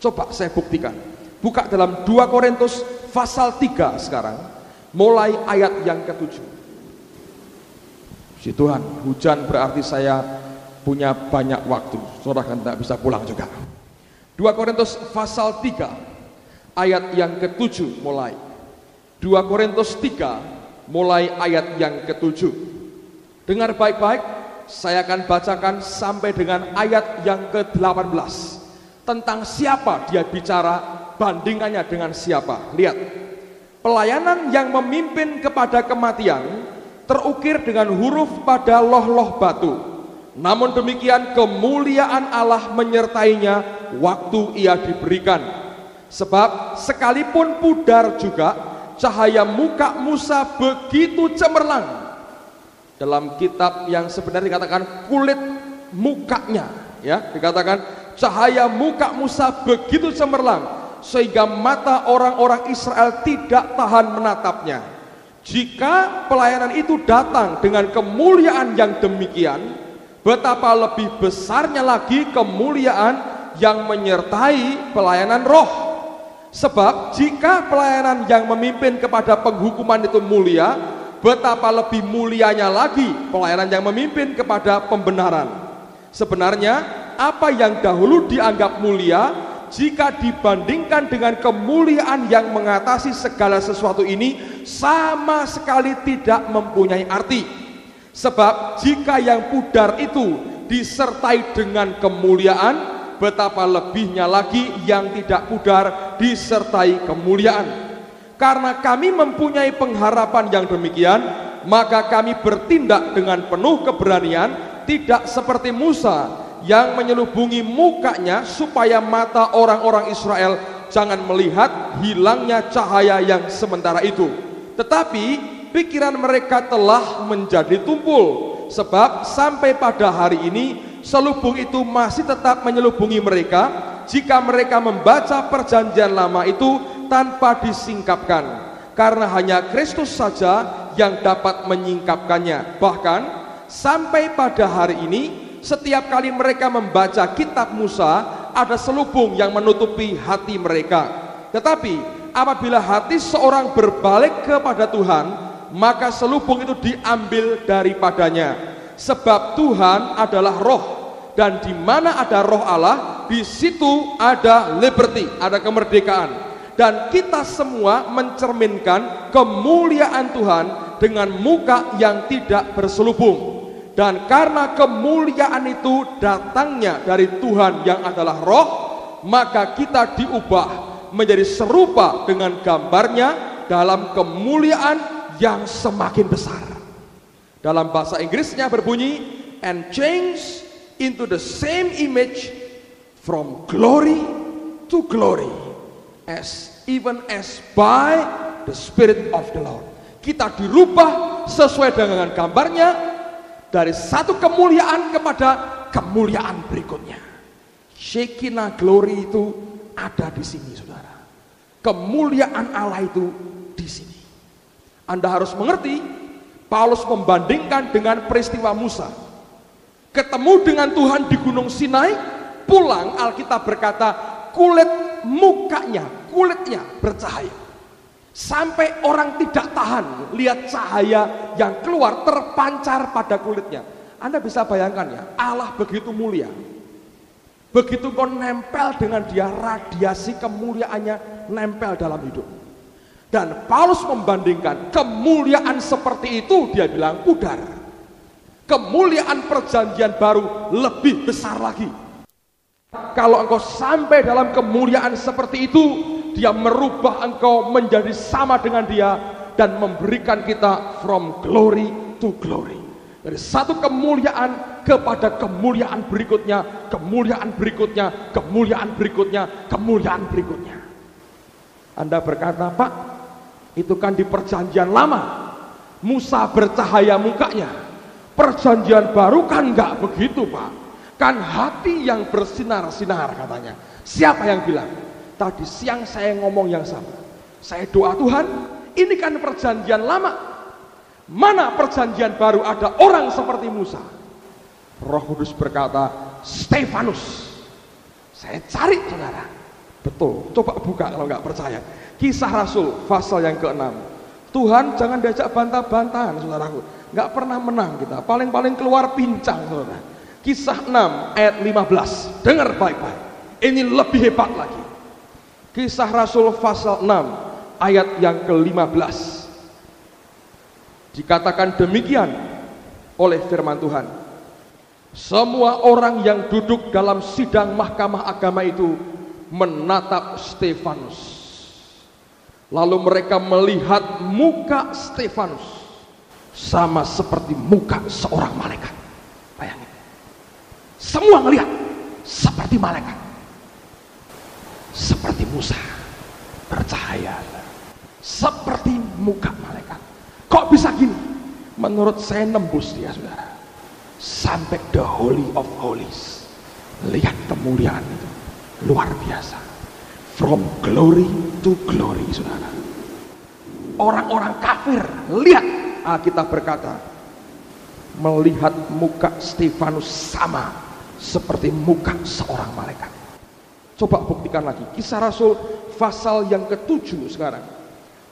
Coba saya buktikan. Buka dalam 2 Korintus pasal 3 sekarang, mulai ayat yang ke-7. Si Tuhan, hujan berarti saya punya banyak waktu. Saudara kan tidak bisa pulang juga. 2 Korintus pasal 3 ayat yang ke-7 mulai. 2 Korintus 3 mulai ayat yang ke-7. Dengar baik-baik, saya akan bacakan sampai dengan ayat yang ke-18. Tentang siapa dia bicara, bandingkannya dengan siapa. Lihat, pelayanan yang memimpin kepada kematian terukir dengan huruf pada loh-loh batu. Namun demikian kemuliaan Allah menyertainya waktu ia diberikan. Sebab sekalipun pudar juga, cahaya muka Musa begitu cemerlang. Dalam kitab yang sebenarnya dikatakan kulit mukanya, ya, dikatakan cahaya muka Musa begitu cemerlang sehingga mata orang-orang Israel tidak tahan menatapnya. Jika pelayanan itu datang dengan kemuliaan yang demikian, betapa lebih besarnya lagi kemuliaan yang menyertai pelayanan roh. Sebab jika pelayanan yang memimpin kepada penghukuman itu mulia, betapa lebih mulianya lagi pelayanan yang memimpin kepada pembenaran. Sebenarnya apa yang dahulu dianggap mulia, jika dibandingkan dengan kemuliaan yang mengatasi segala sesuatu ini, sama sekali tidak mempunyai arti. Sebab jika yang pudar itu disertai dengan kemuliaan, betapa lebihnya lagi yang tidak pudar disertai kemuliaan. Karena kami mempunyai pengharapan yang demikian, maka kami bertindak dengan penuh keberanian, tidak seperti Musa yang menyelubungi mukanya supaya mata orang-orang Israel jangan melihat hilangnya cahaya yang sementara itu. Tetapi pikiran mereka telah menjadi tumpul, sebab sampai pada hari ini selubung itu masih tetap menyelubungi mereka jika mereka membaca perjanjian lama itu tanpa disingkapkan, karena hanya Kristus saja yang dapat menyingkapkannya. Bahkan sampai pada hari ini, setiap kali mereka membaca kitab Musa, ada selubung yang menutupi hati mereka. Tetapi apabila hati seorang berbalik kepada Tuhan, maka selubung itu diambil daripadanya. Sebab Tuhan adalah roh, dan di mana ada roh Allah, di situ ada liberty, ada kemerdekaan. Dan kita semua mencerminkan kemuliaan Tuhan dengan muka yang tidak berselubung. Dan karena kemuliaan itu datangnya dari Tuhan yang adalah roh, maka kita diubah menjadi serupa dengan gambarnya dalam kemuliaan yang semakin besar. Dalam bahasa Inggrisnya berbunyi, and change into the same image from glory to glory, even as by the Spirit of the Lord. Kita dirubah sesuai dengan gambarnya, dari satu kemuliaan kepada kemuliaan berikutnya. Shekinah glory itu ada di sini, saudara. Kemuliaan Allah itu di sini. Anda harus mengerti, Paulus membandingkan dengan peristiwa Musa. ketemu dengan Tuhan di Gunung Sinai, pulang Alkitab berkata kulitnya bercahaya. Sampai orang tidak tahan lihat cahaya yang keluar terpancar pada kulitnya. Anda bisa bayangkan ya, Allah begitu mulia. Begitu kau nempel dengan dia, radiasi kemuliaannya nempel dalam hidup. Dan Paulus membandingkan kemuliaan seperti itu, dia bilang pudar. Kemuliaan perjanjian baru lebih besar lagi. Kalau engkau sampai dalam kemuliaan seperti itu, dia merubah engkau menjadi sama dengan dia dan memberikan kita from glory to glory. Dari satu kemuliaan kepada kemuliaan berikutnya, kemuliaan berikutnya, kemuliaan berikutnya, kemuliaan berikutnya. Anda berkata, Pak, itu kan di perjanjian lama Musa bercahaya mukanya. Perjanjian baru kan enggak begitu, Pak. Kan hati yang bersinar-sinar katanya. Siapa yang bilang? Tadi siang saya ngomong yang sama. Saya doa, Tuhan, ini kan perjanjian lama. Mana perjanjian baru ada orang seperti Musa? Roh Kudus berkata, Stefanus. Saya cari, saudara. Betul, coba buka kalau nggak percaya. Kisah Rasul pasal yang ke-6. Tuhan jangan diajak bantah-bantahan, saudaraku. Nggak pernah menang kita, paling-paling keluar pincang, saudara. Kisah 6 ayat 15. Dengar baik-baik. Ini lebih hebat lagi. Kisah Rasul pasal 6 ayat yang ke-15. Dikatakan demikian oleh firman Tuhan. Semua orang yang duduk dalam sidang mahkamah agama itu menatap Stefanus. Lalu mereka melihat muka Stefanus sama seperti muka seorang malaikat. Bayangin. Semua melihat seperti malaikat. Seperti Musa bercahaya. Seperti muka malaikat. Kok bisa gini? Menurut saya nembus dia, saudara. Sampai the Holy of Holies. Lihat kemuliaan itu. Luar biasa. From glory to glory, saudara. Orang-orang kafir, lihat. Alkitab berkata, melihat muka Stefanus sama seperti muka seorang malaikat. Coba buktikan lagi. Kisah Rasul pasal yang ke-7 sekarang.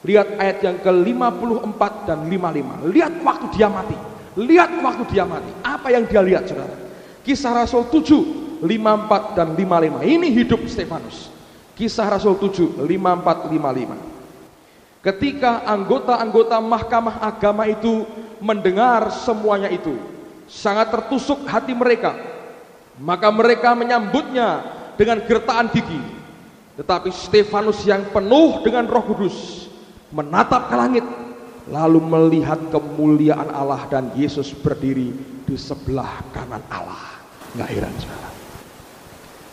Lihat ayat yang ke-54 dan 55. Lihat waktu dia mati. Lihat waktu dia mati. Apa yang dia lihat, saudara? Kisah Rasul 7, 54 dan 55. Ini hidup Stefanus. Kisah Rasul 7, 54, 55. Ketika anggota-anggota mahkamah agama itu mendengar semuanya itu, sangat tertusuk hati mereka. Maka mereka menyambutnya dengan gertaan gigi. Tetapi Stefanus yang penuh dengan Roh Kudus menatap ke langit, lalu melihat kemuliaan Allah dan Yesus berdiri di sebelah kanan Allah. Nggak heran, saudara.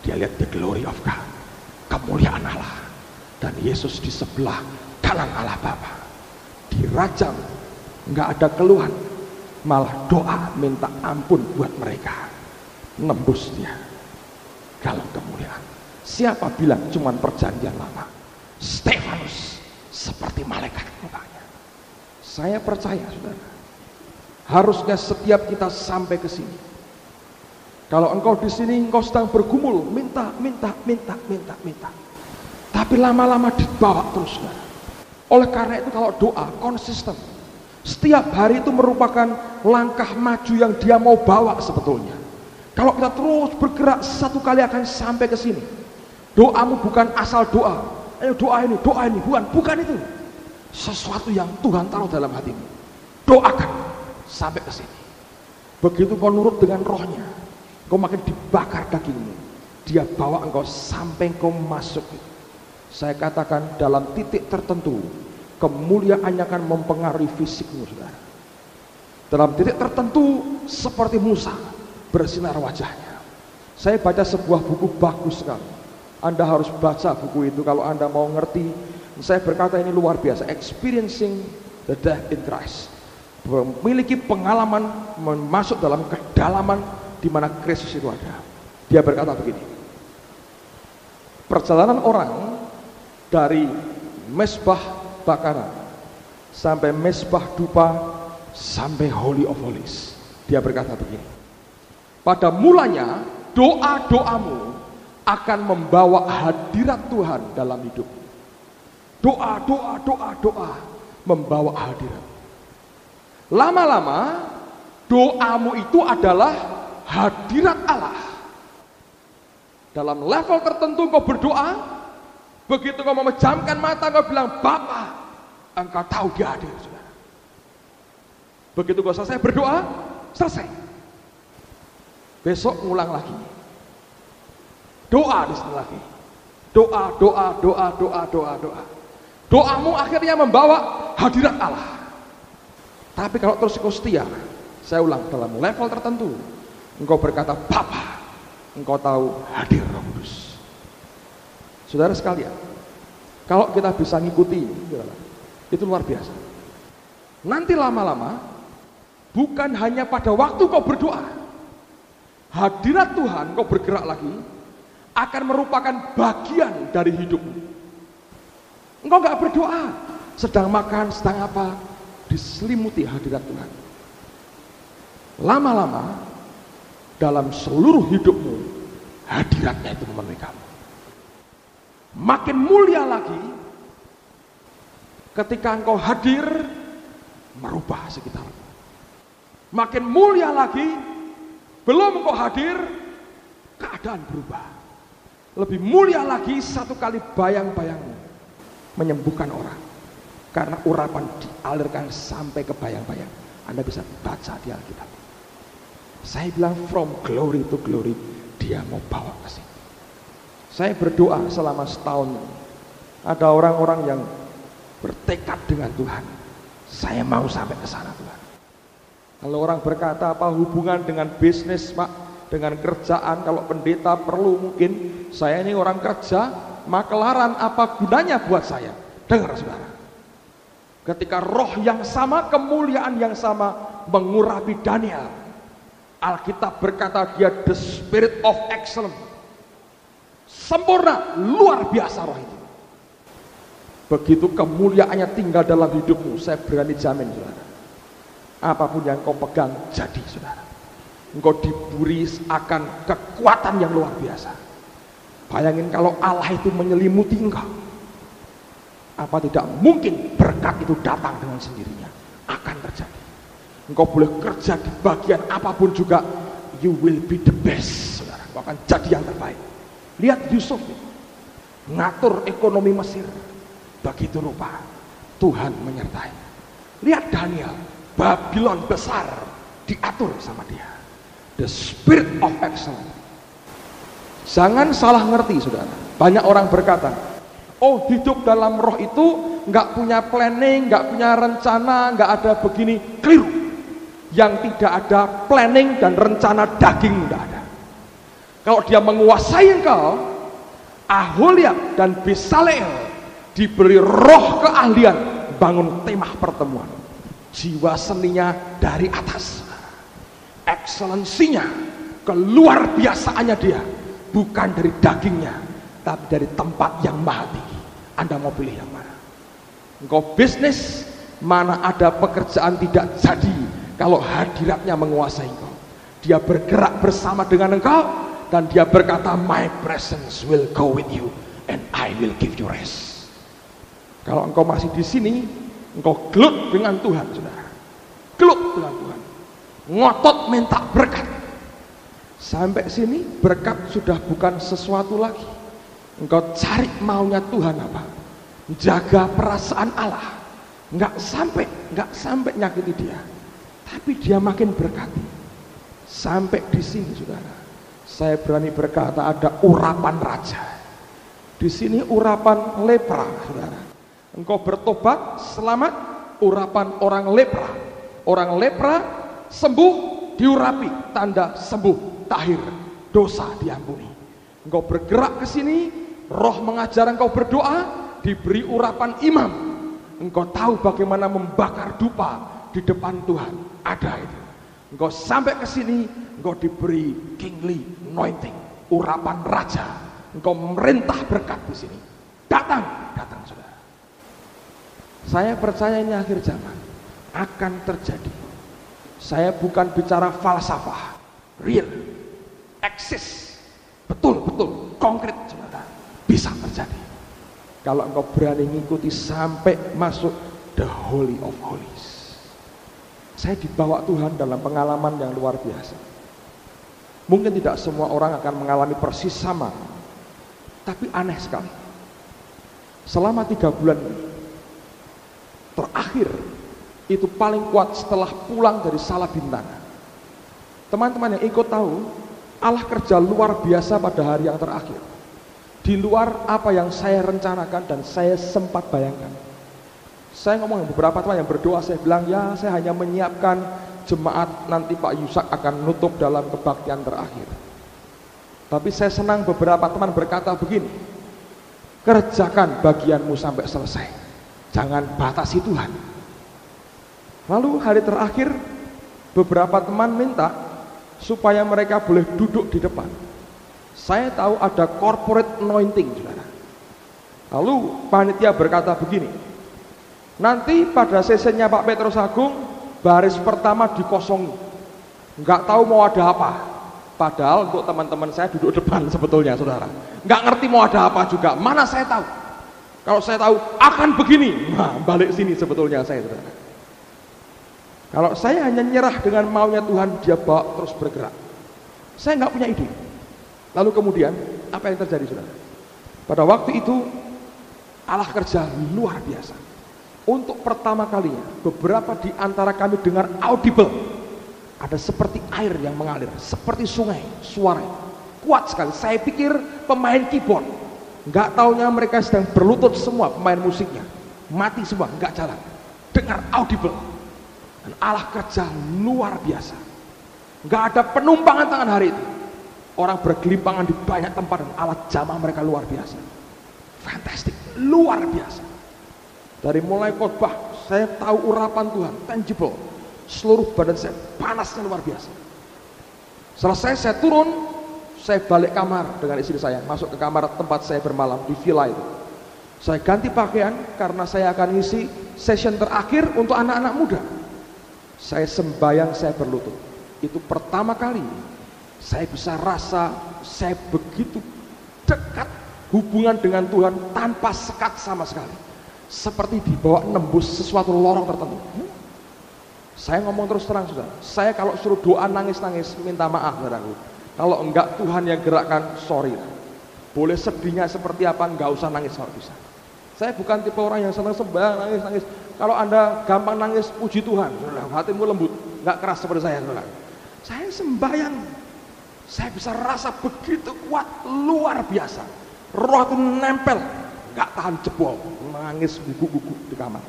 Dia lihat the glory of God, kemuliaan Allah, dan Yesus di sebelah kanan Allah Bapa. Dirajam, nggak ada keluhan, malah doa minta ampun buat mereka. Nembus dia dalam kemuliaan. Siapa bilang cuman perjanjian lama? Stefanus seperti malaikat mukanya. Saya percaya, saudara, harusnya setiap kita sampai ke sini. Kalau engkau di sini engkau sedang bergumul, minta. Tapi lama-lama dibawa terus, saudara. Oleh karena itu kalau doa konsisten, setiap hari itu merupakan langkah maju yang dia mau bawa sebetulnya. Kalau kita terus bergerak, satu kali akan sampai ke sini. Doamu bukan asal doa. Ayo doa ini, bukan itu. Sesuatu yang Tuhan taruh dalam hatimu. Doakan sampai ke sini. Begitu kau nurut dengan rohnya, kau makin dibakar dagingmu. Dia bawa engkau sampai engkau masuk. Saya katakan dalam titik tertentu, kemuliaannya akan mempengaruhi fisikmu, saudara. Dalam titik tertentu seperti Musa, bersinar wajahnya. Saya baca sebuah buku bagus sekali. Anda harus baca buku itu kalau Anda mau ngerti. Saya berkata ini luar biasa. Experiencing the Death in Christ. Memiliki pengalaman masuk dalam kedalaman di mana Kristus itu ada. Dia berkata begini. Perjalanan orang dari Mesbah Bakaran sampai Mesbah Dupa sampai Holy of Holies. Dia berkata begini. Pada mulanya doa-doamu akan membawa hadirat Tuhan dalam hidup. Doa membawa hadirat. Lama-lama doamu itu adalah hadirat Allah. Dalam level tertentu kau berdoa, begitu kau memejamkan mata kau bilang, Bapa, engkau tahu dia hadir, saudara. Begitu kau selesai berdoa, selesai. Besok ngulang lagi. Doa di sini lagi. Doa. Doamu akhirnya membawa hadirat Allah. Tapi kalau terus kau setia, saya ulang, dalam level tertentu, engkau berkata, Bapa, engkau tahu hadir Roh Kudus. Saudara sekalian, kalau kita bisa ngikuti, itu luar biasa. Nanti lama-lama, bukan hanya pada waktu kau berdoa, hadirat Tuhan kau bergerak lagi, akan merupakan bagian dari hidupmu. Engkau gak berdoa, sedang makan, sedang apa, diselimuti hadirat Tuhan. Lama-lama, dalam seluruh hidupmu, hadiratnya itu memenuhi kamu. Makin mulia lagi, ketika engkau hadir, merubah sekitarmu. Makin mulia lagi, belum engkau hadir, keadaan berubah. Lebih mulia lagi, satu kali bayang-bayangmu menyembuhkan orang, karena urapan dialirkan sampai ke bayang-bayang. Anda bisa baca di Alkitab. Saya bilang from glory to glory, dia mau bawa ke sini. Saya berdoa selama setahun. Ada orang-orang yang bertekad dengan Tuhan, saya mau sampai ke sana Tuhan. Kalau orang berkata, apa hubungan dengan bisnis Pak, dengan kerjaan? Kalau pendeta perlu, mungkin saya ini orang kerja, makelaran, apa gunanya buat saya? Dengar saudara, ketika roh yang sama, kemuliaan yang sama mengurapi Daniel, Alkitab berkata dia the spirit of excellence, sempurna, luar biasa roh itu. Begitu kemuliaannya tinggal dalam hidupmu, saya berani jamin saudara, apapun yang kau pegang jadi saudara. Engkau diberi akan kekuatan yang luar biasa. Bayangin kalau Allah itu menyelimuti engkau, apa tidak mungkin berkat itu datang dengan sendirinya? Akan terjadi. Engkau boleh kerja di bagian apapun juga, you will be the best saudara. Engkau akan jadi yang terbaik. Lihat Yusuf ngatur ekonomi Mesir, begitu rupa Tuhan menyertai. Lihat Daniel, Babylon besar diatur sama dia. The spirit of excellence. Jangan salah ngerti saudara. Banyak orang berkata, oh hidup dalam roh itu nggak punya planning, nggak punya rencana, nggak ada begini. Keliru. Yang tidak ada planning dan rencana daging nggak ada. Kalau dia menguasai engkau, Aholia dan Besaleel diberi roh keahlian bangun kemah pertemuan. Jiwa seninya dari atas, excellensinya, keluar biasaannya dia, bukan dari dagingnya, tapi dari tempat yang maha tinggi. Anda mau pilih yang mana? Engkau bisnis, mana ada pekerjaan tidak jadi kalau hadiratnya menguasai engkau. Dia bergerak bersama dengan engkau, dan dia berkata, my presence will go with you and I will give you rest. Kalau engkau masih di sini, engkau gelut dengan Tuhan saudara, gelut dengan Tuhan, ngotot minta berkat. Sampai sini berkat sudah bukan sesuatu lagi. Engkau cari maunya Tuhan apa? Jaga perasaan Allah, nggak sampai nyakiti dia, tapi dia makin berkati. Sampai di sini saudara, saya berani berkata ada urapan raja. Di sini urapan lepra saudara. Engkau bertobat, selamat, urapan orang lepra. Orang lepra sembuh, diurapi, tanda sembuh, tahir, dosa diampuni. Engkau bergerak ke sini, roh mengajar engkau berdoa, diberi urapan imam. Engkau tahu bagaimana membakar dupa di depan Tuhan, ada itu. Engkau sampai ke sini, engkau diberi kingly anointing, urapan raja. Engkau merintah berkat di sini. Datang saudara. Saya percaya ini akhir zaman akan terjadi. Saya bukan bicara falsafah, real. eksis, betul-betul konkret, saudara, bisa terjadi kalau engkau berani mengikuti sampai masuk the Holy of Holies. Saya dibawa Tuhan dalam pengalaman yang luar biasa. Mungkin tidak semua orang akan mengalami persis sama, tapi aneh sekali. Selama 3 bulan terakhir itu paling kuat setelah pulang dari Salabintana. Teman-teman yang ikut tahu, Allah kerja luar biasa pada hari yang terakhir, di luar apa yang saya rencanakan dan saya sempat bayangkan. Saya ngomong dengan beberapa teman yang berdoa, saya bilang, ya saya hanya menyiapkan jemaat, nanti Pak Yusak akan nutup dalam kebaktian terakhir. Tapi saya senang beberapa teman berkata begini, kerjakan bagianmu sampai selesai, jangan batasi Tuhan. Lalu hari terakhir beberapa teman minta supaya mereka boleh duduk di depan. Saya tahu ada corporate anointing, saudara. Lalu panitia berkata begini, nanti pada sesinya Pak Petrus Agung baris pertama dikosongi, nggak tahu mau ada apa. Padahal untuk teman-teman saya duduk depan sebetulnya, saudara, nggak ngerti mau ada apa juga. Mana saya tahu? Kalau saya tahu akan begini, nah balik sini sebetulnya saya, saudara. Kalau saya hanya nyerah dengan maunya Tuhan, dia bawa terus bergerak. Saya nggak punya ide. Lalu kemudian apa yang terjadi, saudara? Pada waktu itu Allah kerja luar biasa. Untuk pertama kalinya beberapa di antara kami dengar audible. Ada seperti air yang mengalir, seperti sungai, suara kuat sekali. Saya pikir pemain keyboard, nggak taunya mereka sedang berlutut semua, pemain musiknya mati semua, nggak jalan. Dengar audible. Dan Allah kerja luar biasa. Nggak ada penumpangan tangan hari itu. Orang bergelimpangan di banyak tempat dan Allah jamah mereka luar biasa. Fantastik, luar biasa. Dari mulai khotbah, saya tahu urapan Tuhan, tangible. Seluruh badan saya panasnya luar biasa. Selesai saya turun, saya balik kamar dengan istri saya, masuk ke kamar tempat saya bermalam di villa itu. Saya ganti pakaian karena saya akan ngisi session terakhir untuk anak-anak muda. Saya sembahyang, saya berlutut. Itu pertama kali saya bisa rasa saya begitu dekat hubungan dengan Tuhan tanpa sekat sama sekali. Seperti dibawa nembus sesuatu lorong tertentu. Saya ngomong terus terang, saudara, saya kalau suruh doa nangis-nangis minta maaf, saudaraku. Kalau enggak Tuhan yang gerakkan, sorry. Boleh sedihnya seperti apa, enggak usah nangis kalau bisa. Saya bukan tipe orang yang senang sembahyang nangis-nangis. Kalau Anda gampang nangis, puji Tuhan, hatimu lembut, enggak keras seperti saya, saudara. Saya sembahyang, saya bisa rasa begitu kuat, luar biasa. Roh itu nempel, enggak tahan jebol, nangis gugup-gugup di kamar.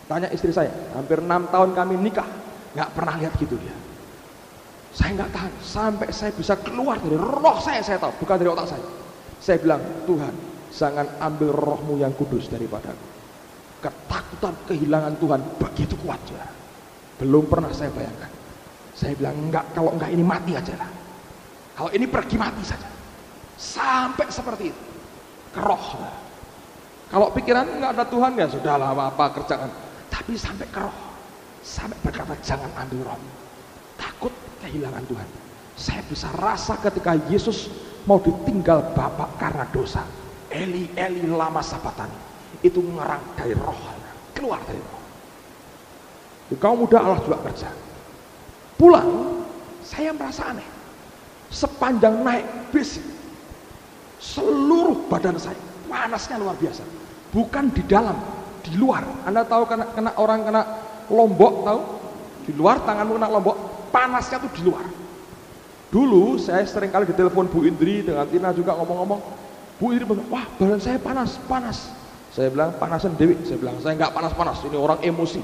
Tanya istri saya, hampir 6 tahun kami nikah, nggak pernah lihat gitu dia. Saya nggak tahan, sampai saya bisa keluar dari roh saya tahu, bukan dari otak saya. Saya bilang, Tuhan, jangan ambil rohmu yang kudus daripadaku. Ketakutan kehilangan Tuhan begitu kuat, ya. Belum pernah saya bayangkan. Saya bilang, enggak, kalau enggak ini mati aja lah. Kalau ini pergi mati saja. Sampai seperti itu, ke roh. Kalau pikiran nggak ada Tuhan, ya sudahlah, apa kerjaan. Tapi sampai ke roh, sampai berkata jangan ambil roh, takut kehilangan Tuhan. Saya bisa rasa ketika Yesus mau ditinggal Bapa karena dosa, Eli Eli lama sabatani, itu ngerang dari roh, keluar dari roh. Di kaum muda Allah juga kerja. Pulang saya merasa aneh. Sepanjang naik bis, seluruh badan saya panasnya luar biasa. Bukan di dalam, di luar. Anda tahu kena orang kena lombok, tahu? Di luar tanganmu kena lombok, panasnya tuh di luar. Dulu saya sering kali ditelepon Bu Indri dengan Tina juga ngomong-ngomong. Bu Indri bilang, wah badan saya panas. Saya bilang panasan Dewi. Saya bilang saya nggak panas-panas, ini orang emosi.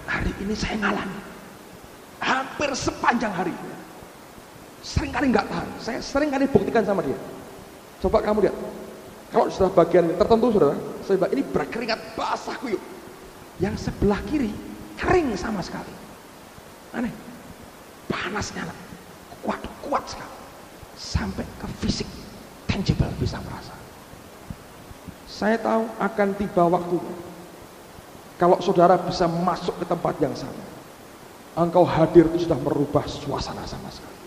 Hari ini saya ngalami. Hampir sepanjang hari. Sering kali nggak tahan. Saya sering kali buktikan sama dia. Coba kamu lihat. Kalau sudah bagian tertentu, saudara, saya bilang ini berkeringat basah kuyup. Yang sebelah kiri kering sama sekali. Aneh, panasnya kuat sekali, sampai ke fisik, tangible, bisa merasa. Saya tahu akan tiba waktunya. Kalau saudara bisa masuk ke tempat yang sama, engkau hadir itu sudah merubah suasana sama sekali.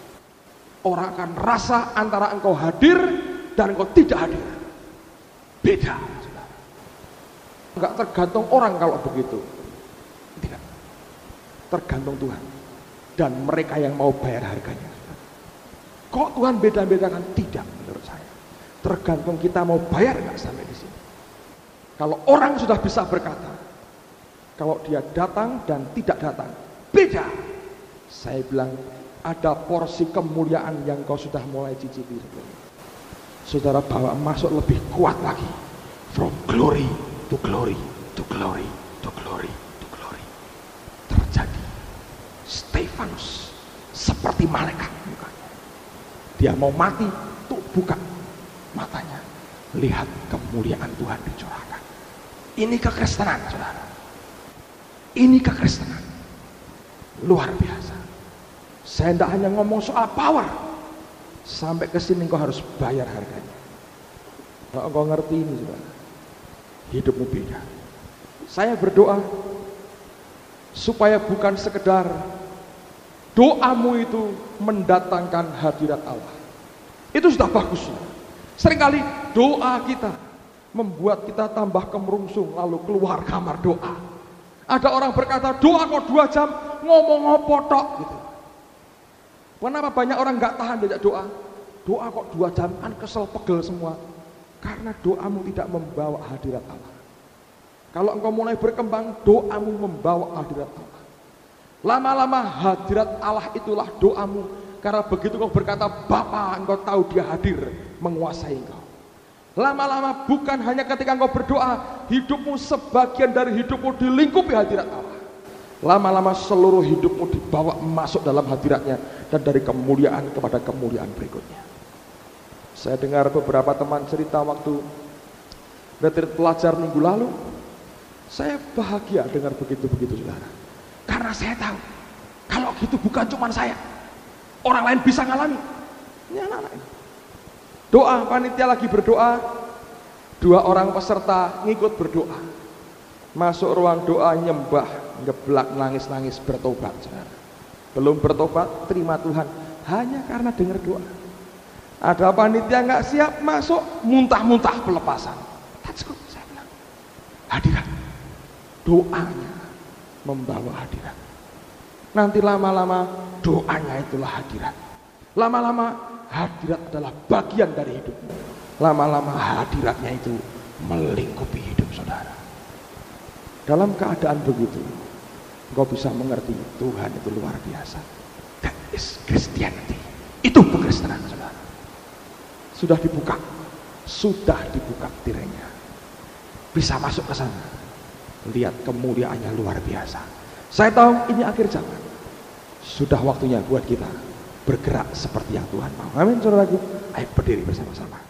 orang akan rasa antara engkau hadir dan engkau tidak hadir. Beda. Enggak tergantung orang kalau begitu. Tidak. Tergantung Tuhan dan mereka yang mau bayar harganya. Kok Tuhan beda-bedakan? Tidak, menurut saya. Tergantung kita mau bayar nggak sampai di sini. Kalau orang sudah bisa berkata, kalau dia datang dan tidak datang, beda. Saya bilang ada porsi kemuliaan yang kau sudah mulai cicipi. Saudara bawa masuk lebih kuat lagi. From glory to glory to glory to glory to glory. Terjadi. Stefanus seperti malaikat mukanya. Dia mau mati, tuh buka matanya. Lihat kemuliaan Tuhan dicurahkan. Ini kekristenan, saudara. Ini kekristenan. Luar biasa. Saya tidak hanya ngomong soal power. Sampai ke sini kau harus bayar harganya. Kalau kau ngerti ini, saudara, hidupmu beda. Saya berdoa supaya bukan sekedar doamu itu mendatangkan hadirat Allah. Itu sudah bagus. Seringkali doa kita membuat kita tambah kemerungsung lalu keluar kamar doa. Ada orang berkata doa kok 2 jam ngomong apa tok gitu. Kenapa banyak orang nggak tahan diajak doa? Doa kok 2 jam kan kesel pegel semua. Karena doamu tidak membawa hadirat Allah. Kalau engkau mulai berkembang, doamu membawa hadirat Allah. Lama-lama hadirat Allah itulah doamu. Karena begitu kau berkata Bapa, engkau tahu dia hadir menguasai engkau. Lama-lama bukan hanya ketika engkau berdoa, hidupmu sebagian dari hidupmu dilingkupi hadirat Allah. Lama-lama seluruh hidupmu dibawa masuk dalam hadiratnya dan dari kemuliaan kepada kemuliaan berikutnya. Saya dengar beberapa teman cerita waktu retreat pelajar minggu lalu. Saya bahagia dengar begitu-begitu, saudara. Karena saya tahu kalau gitu bukan cuma saya, orang lain bisa ngalami. Ini anak-anak ini. Doa, panitia lagi berdoa, 2 orang peserta ngikut berdoa. Masuk ruang doa, nyembah, ngeblak, nangis-nangis, bertobat, saudara. Belum bertobat, terima Tuhan hanya karena dengar doa. Ada panitia nggak siap masuk, muntah-muntah pelepasan. That's good, saya bilang. Hadirat, doanya membawa hadirat. Nanti lama-lama doanya itulah hadirat. Lama-lama hadirat adalah bagian dari hidupmu. Lama-lama hadiratnya itu melingkupi hidup saudara. Dalam keadaan begitu, engkau bisa mengerti Tuhan itu luar biasa. That is Christianity. Itu pengkristenan, saudara. Sudah dibuka tirainya. Bisa masuk ke sana. Lihat kemuliaannya luar biasa. Saya tahu ini akhir zaman. Sudah waktunya buat kita bergerak seperti yang Tuhan mau. Amin, saudaraku. Ayo berdiri bersama-sama.